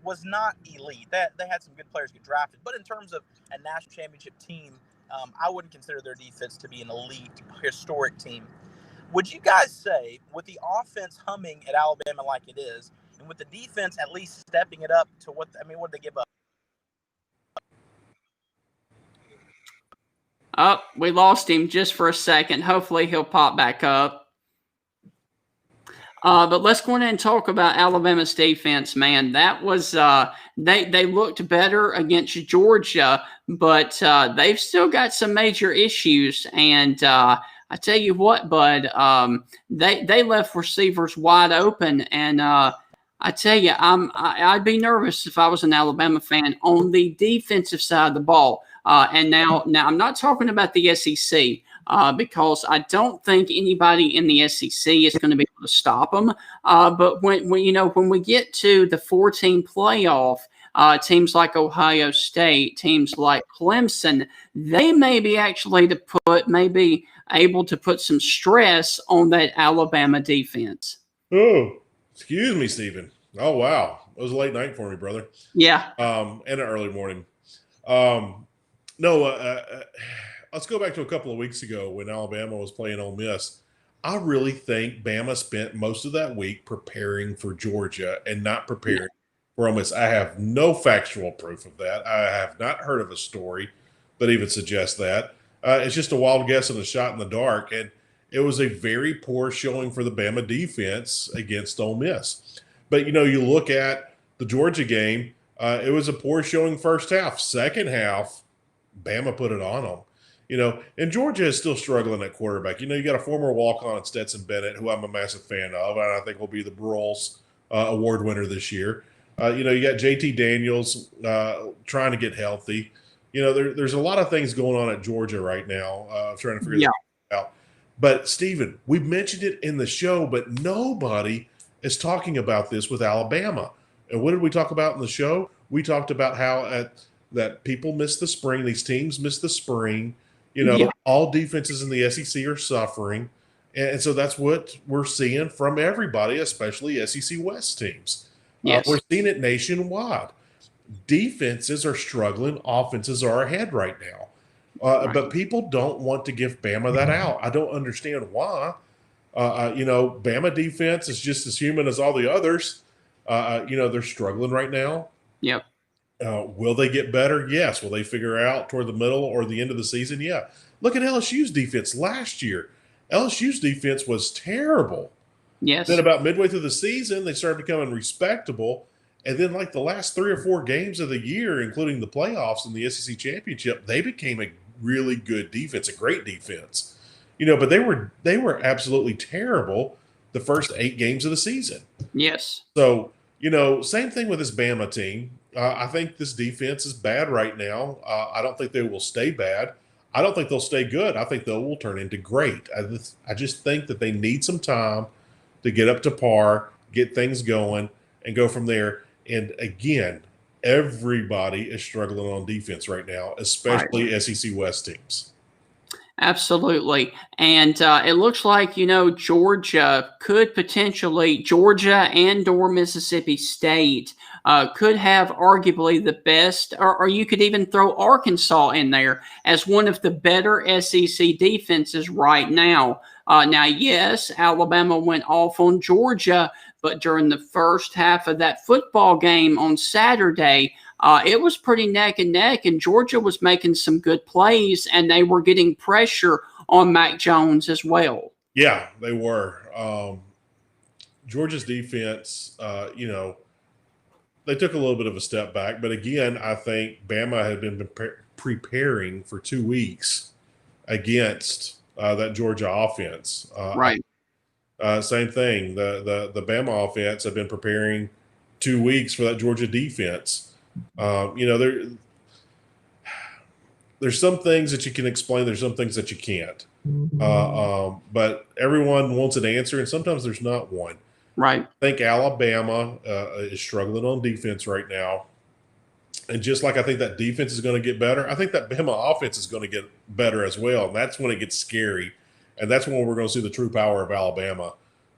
was not elite. They had some good players get drafted, but in terms of a national championship team, I wouldn't consider their defense to be an elite, historic team. Would you guys say, with the offense humming at Alabama like it is, and with the defense at least stepping it up to what did they give up? Oh, we lost him just for a second. Hopefully he'll pop back up. But let's go ahead and talk about Alabama's defense, man. That was they looked better against Georgia, but they've still got some major issues. And I tell you what, bud, they left receivers wide open. And I tell you, I'd be nervous if I was an Alabama fan on the defensive side of the ball. And now I'm not talking about the SEC. Because I don't think anybody in the SEC is going to be able to stop them. But when we get to the 14 playoff, teams like Ohio State, teams like Clemson, they may be able to put some stress on that Alabama defense. Oh, excuse me, Stephen. Oh, wow. It was a late night for me, brother. Yeah. And an early morning. Let's go back to a couple of weeks ago when Alabama was playing Ole Miss. I really think Bama spent most of that week preparing for Georgia and not preparing for Ole Miss. I have no factual proof of that. I have not heard of a story that even suggests that. It's just a wild guess and a shot in the dark. And it was a very poor showing for the Bama defense against Ole Miss. But, you look at the Georgia game, it was a poor showing first half. Second half, Bama put it on them. And Georgia is still struggling at quarterback. You got a former walk-on at Stetson Bennett, who I'm a massive fan of, and I think will be the Broyles Award winner this year. You got JT Daniels trying to get healthy. There's a lot of things going on at Georgia right now, trying to figure that out. But, Stephen, we've mentioned it in the show, but nobody is talking about this with Alabama. And what did we talk about in the show? We talked about how that people miss the spring. These teams miss the spring. All defenses in the SEC are suffering. And so that's what we're seeing from everybody, especially SEC West teams. Yes. We're seeing it nationwide. Defenses are struggling. Offenses are ahead right now. But people don't want to give Bama that out. I don't understand why. Bama defense is just as human as all the others. They're struggling right now. Yep. Will they get better? Yes. Will they figure out toward the middle or the end of the season? Yeah. Look at LSU's defense last year. LSU's defense was terrible. Yes. Then about midway through the season, they started becoming respectable. And then like the last 3 or 4 games of the year, including the playoffs and the SEC championship, they became a really good defense, a great defense. But they were absolutely terrible the first 8 games of the season. Yes. So, same thing with this Bama team. I think this defense is bad right now. I don't think they will stay bad. I don't think they'll stay good. I think they will turn into great. I just think that they need some time to get up to par, get things going, and go from there. And again, everybody is struggling on defense right now, especially SEC West teams. Absolutely. And it looks like, Georgia and or Mississippi State could have arguably the best, or you could even throw Arkansas in there as one of the better SEC defenses right now. Now, yes, Alabama went off on Georgia, but during the first half of that football game on Saturday, it was pretty neck and neck, and Georgia was making some good plays, and they were getting pressure on Mac Jones as well. Yeah, they were. Georgia's defense, they took a little bit of a step back. But again, I think Bama had been preparing for 2 weeks against that Georgia offense. Right. Same thing. The Bama offense had been preparing 2 weeks for that Georgia defense. There's some things that you can explain. There's some things that you can't. But everyone wants an answer, and sometimes there's not one. Right. I think Alabama is struggling on defense right now. And just like I think that defense is going to get better, I think that Bama offense is going to get better as well. And that's when it gets scary. And that's when we're going to see the true power of Alabama.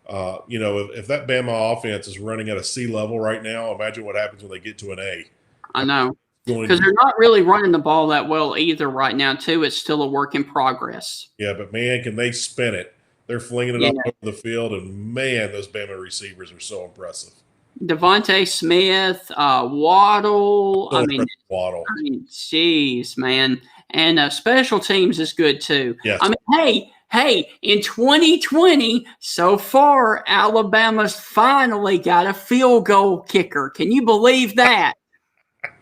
If that Bama offense is running at a C level right now, imagine what happens when they get to an A. I know. Because they're not really running the ball that well either right now, too. It's still a work in progress. Yeah, but, man, can they spin it. They're flinging it all over the field, and, man, those Bama receivers are so impressive. Devontae Smith, Waddle. Waddle. Jeez, man. And special teams is good, too. Yes. Hey, in 2020, so far, Alabama's finally got a field goal kicker. Can you believe that?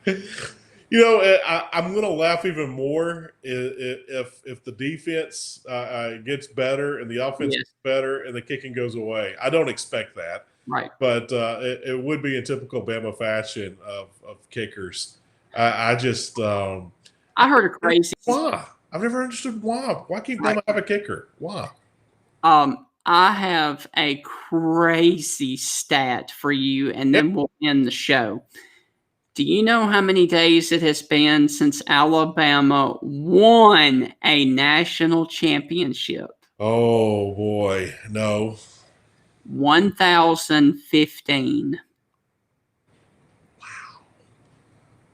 I'm going to laugh even more if the defense gets better and the offense gets better and the kicking goes away. I don't expect that. Right. But it would be in typical Bama fashion of kickers. I heard a crazy. Why? I've never understood why. Why can't Bama have a kicker? Why? I have a crazy stat for you, and then we'll end the show. Do you know how many days it has been since Alabama won a national championship? Oh, boy. No. 1,015.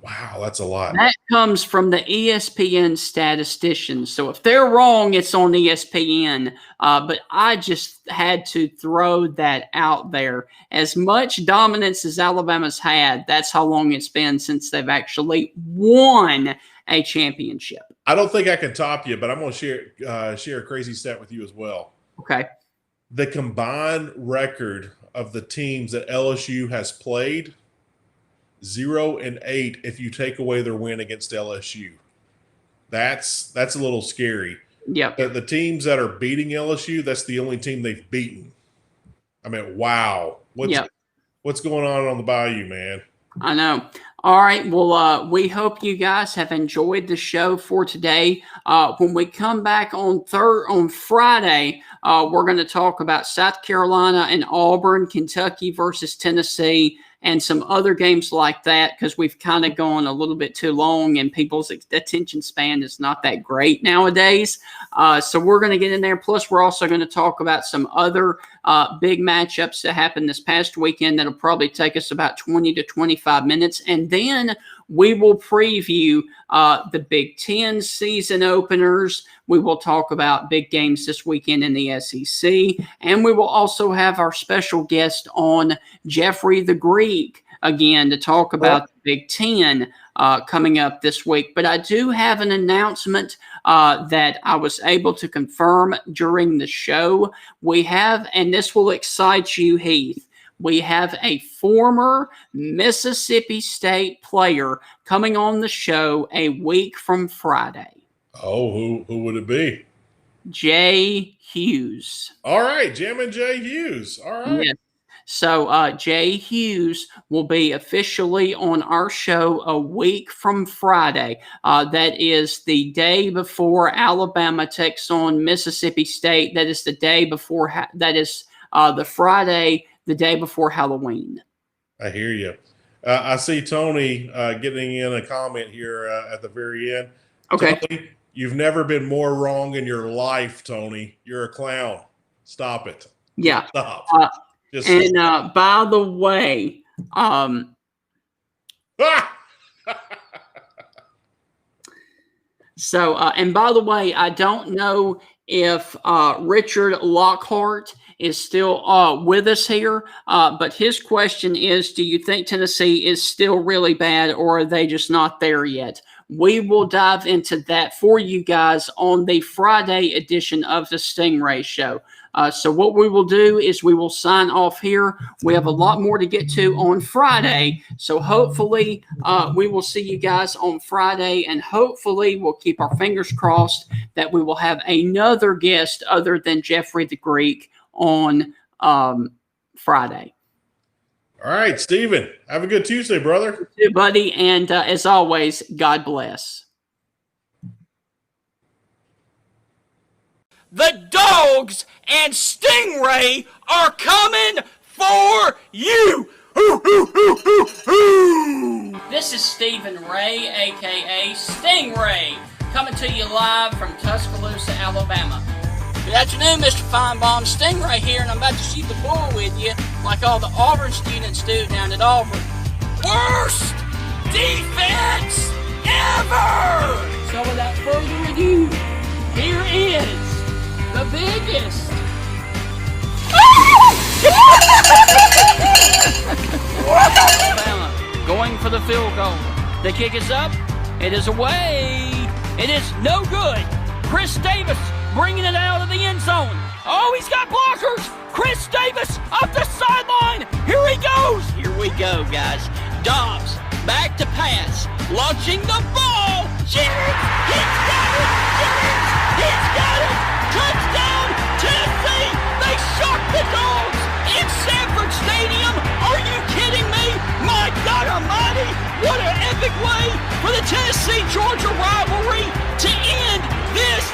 Wow, that's a lot. That comes from the ESPN statisticians. So if they're wrong, it's on ESPN. But I just had to throw that out there. As much dominance as Alabama's had, that's how long it's been since they've actually won a championship. I don't think I can top you, but I'm going to share a crazy stat with you as well. Okay. The combined record of the teams that LSU has played, 0-8 if you take away their win against LSU. That's a little scary. Yep. The teams that are beating LSU, that's the only team they've beaten. I mean, wow. What's going on the Bayou, man? I know. All right. Well, we hope you guys have enjoyed the show for today. When we come back on Friday, we're going to talk about South Carolina and Auburn, Kentucky versus Tennessee, and some other games like that, because we've kind of gone a little bit too long and people's attention span is not that great nowadays. So we're going to get in there. Plus, we're also going to talk about some other big matchups that happened this past weekend that'll probably take us about 20 to 25 minutes. And then we will preview the Big Ten season openers. We will talk about big games this weekend in the SEC. And we will also have our special guest on, Jeffrey the Greek, again, to talk about the Big Ten coming up this week. But I do have an announcement that I was able to confirm during the show. We have, and this will excite you, Heath, we have a former Mississippi State player coming on the show a week from Friday. Oh, who would it be? Jay Hughes. All right, Jammin' Jay Hughes. All right. Yes. So Jay Hughes will be officially on our show a week from Friday. That is the day before Alabama takes on Mississippi State. That is the day before. That is the Friday, the day before Halloween. I hear you. I see Tony getting in a comment here at the very end. Okay. Tony, you've never been more wrong in your life, Tony. You're a clown. Stop it. Yeah. Stop. And by the way, so, and by the way, I don't know if Richard Lockhart is still with us here, but his question is, do you think Tennessee is still really bad, or are they just not there yet? We will dive into that for you guys on the Friday edition of the Stingray Show. So what we will do is we will sign off here. We have a lot more to get to on Friday. So hopefully we will see you guys on Friday, and hopefully we'll keep our fingers crossed that we will have another guest other than Jeffrey the Greek on Friday. All right, Steven, have a good Tuesday, brother. You too, buddy. And as always, God bless. The Dogs and Stingray are coming for you. This is Stephen Ray, a.k.a. Stingray, coming to you live from Tuscaloosa, Alabama. Good afternoon, Mr. Feinbaum. Stingray here, and I'm about to shoot the bull with you like all the Auburn students do down at Auburn. Worst defense ever! So without further ado, here is the biggest. Alabama going for the field goal. The kick is up. It is away. It is no good. Chris Davis bringing it out of the end zone. Oh, he's got blockers. Chris Davis up the sideline. Here he goes. Here we go, guys. Dobbs back to pass. Launching the ball. Jennings. He's got it. Jennings. He's got it. Touchdown, Tennessee! They shocked the Dogs in Sanford Stadium! Are you kidding me? My God Almighty! What an epic way for the Tennessee-Georgia rivalry to end this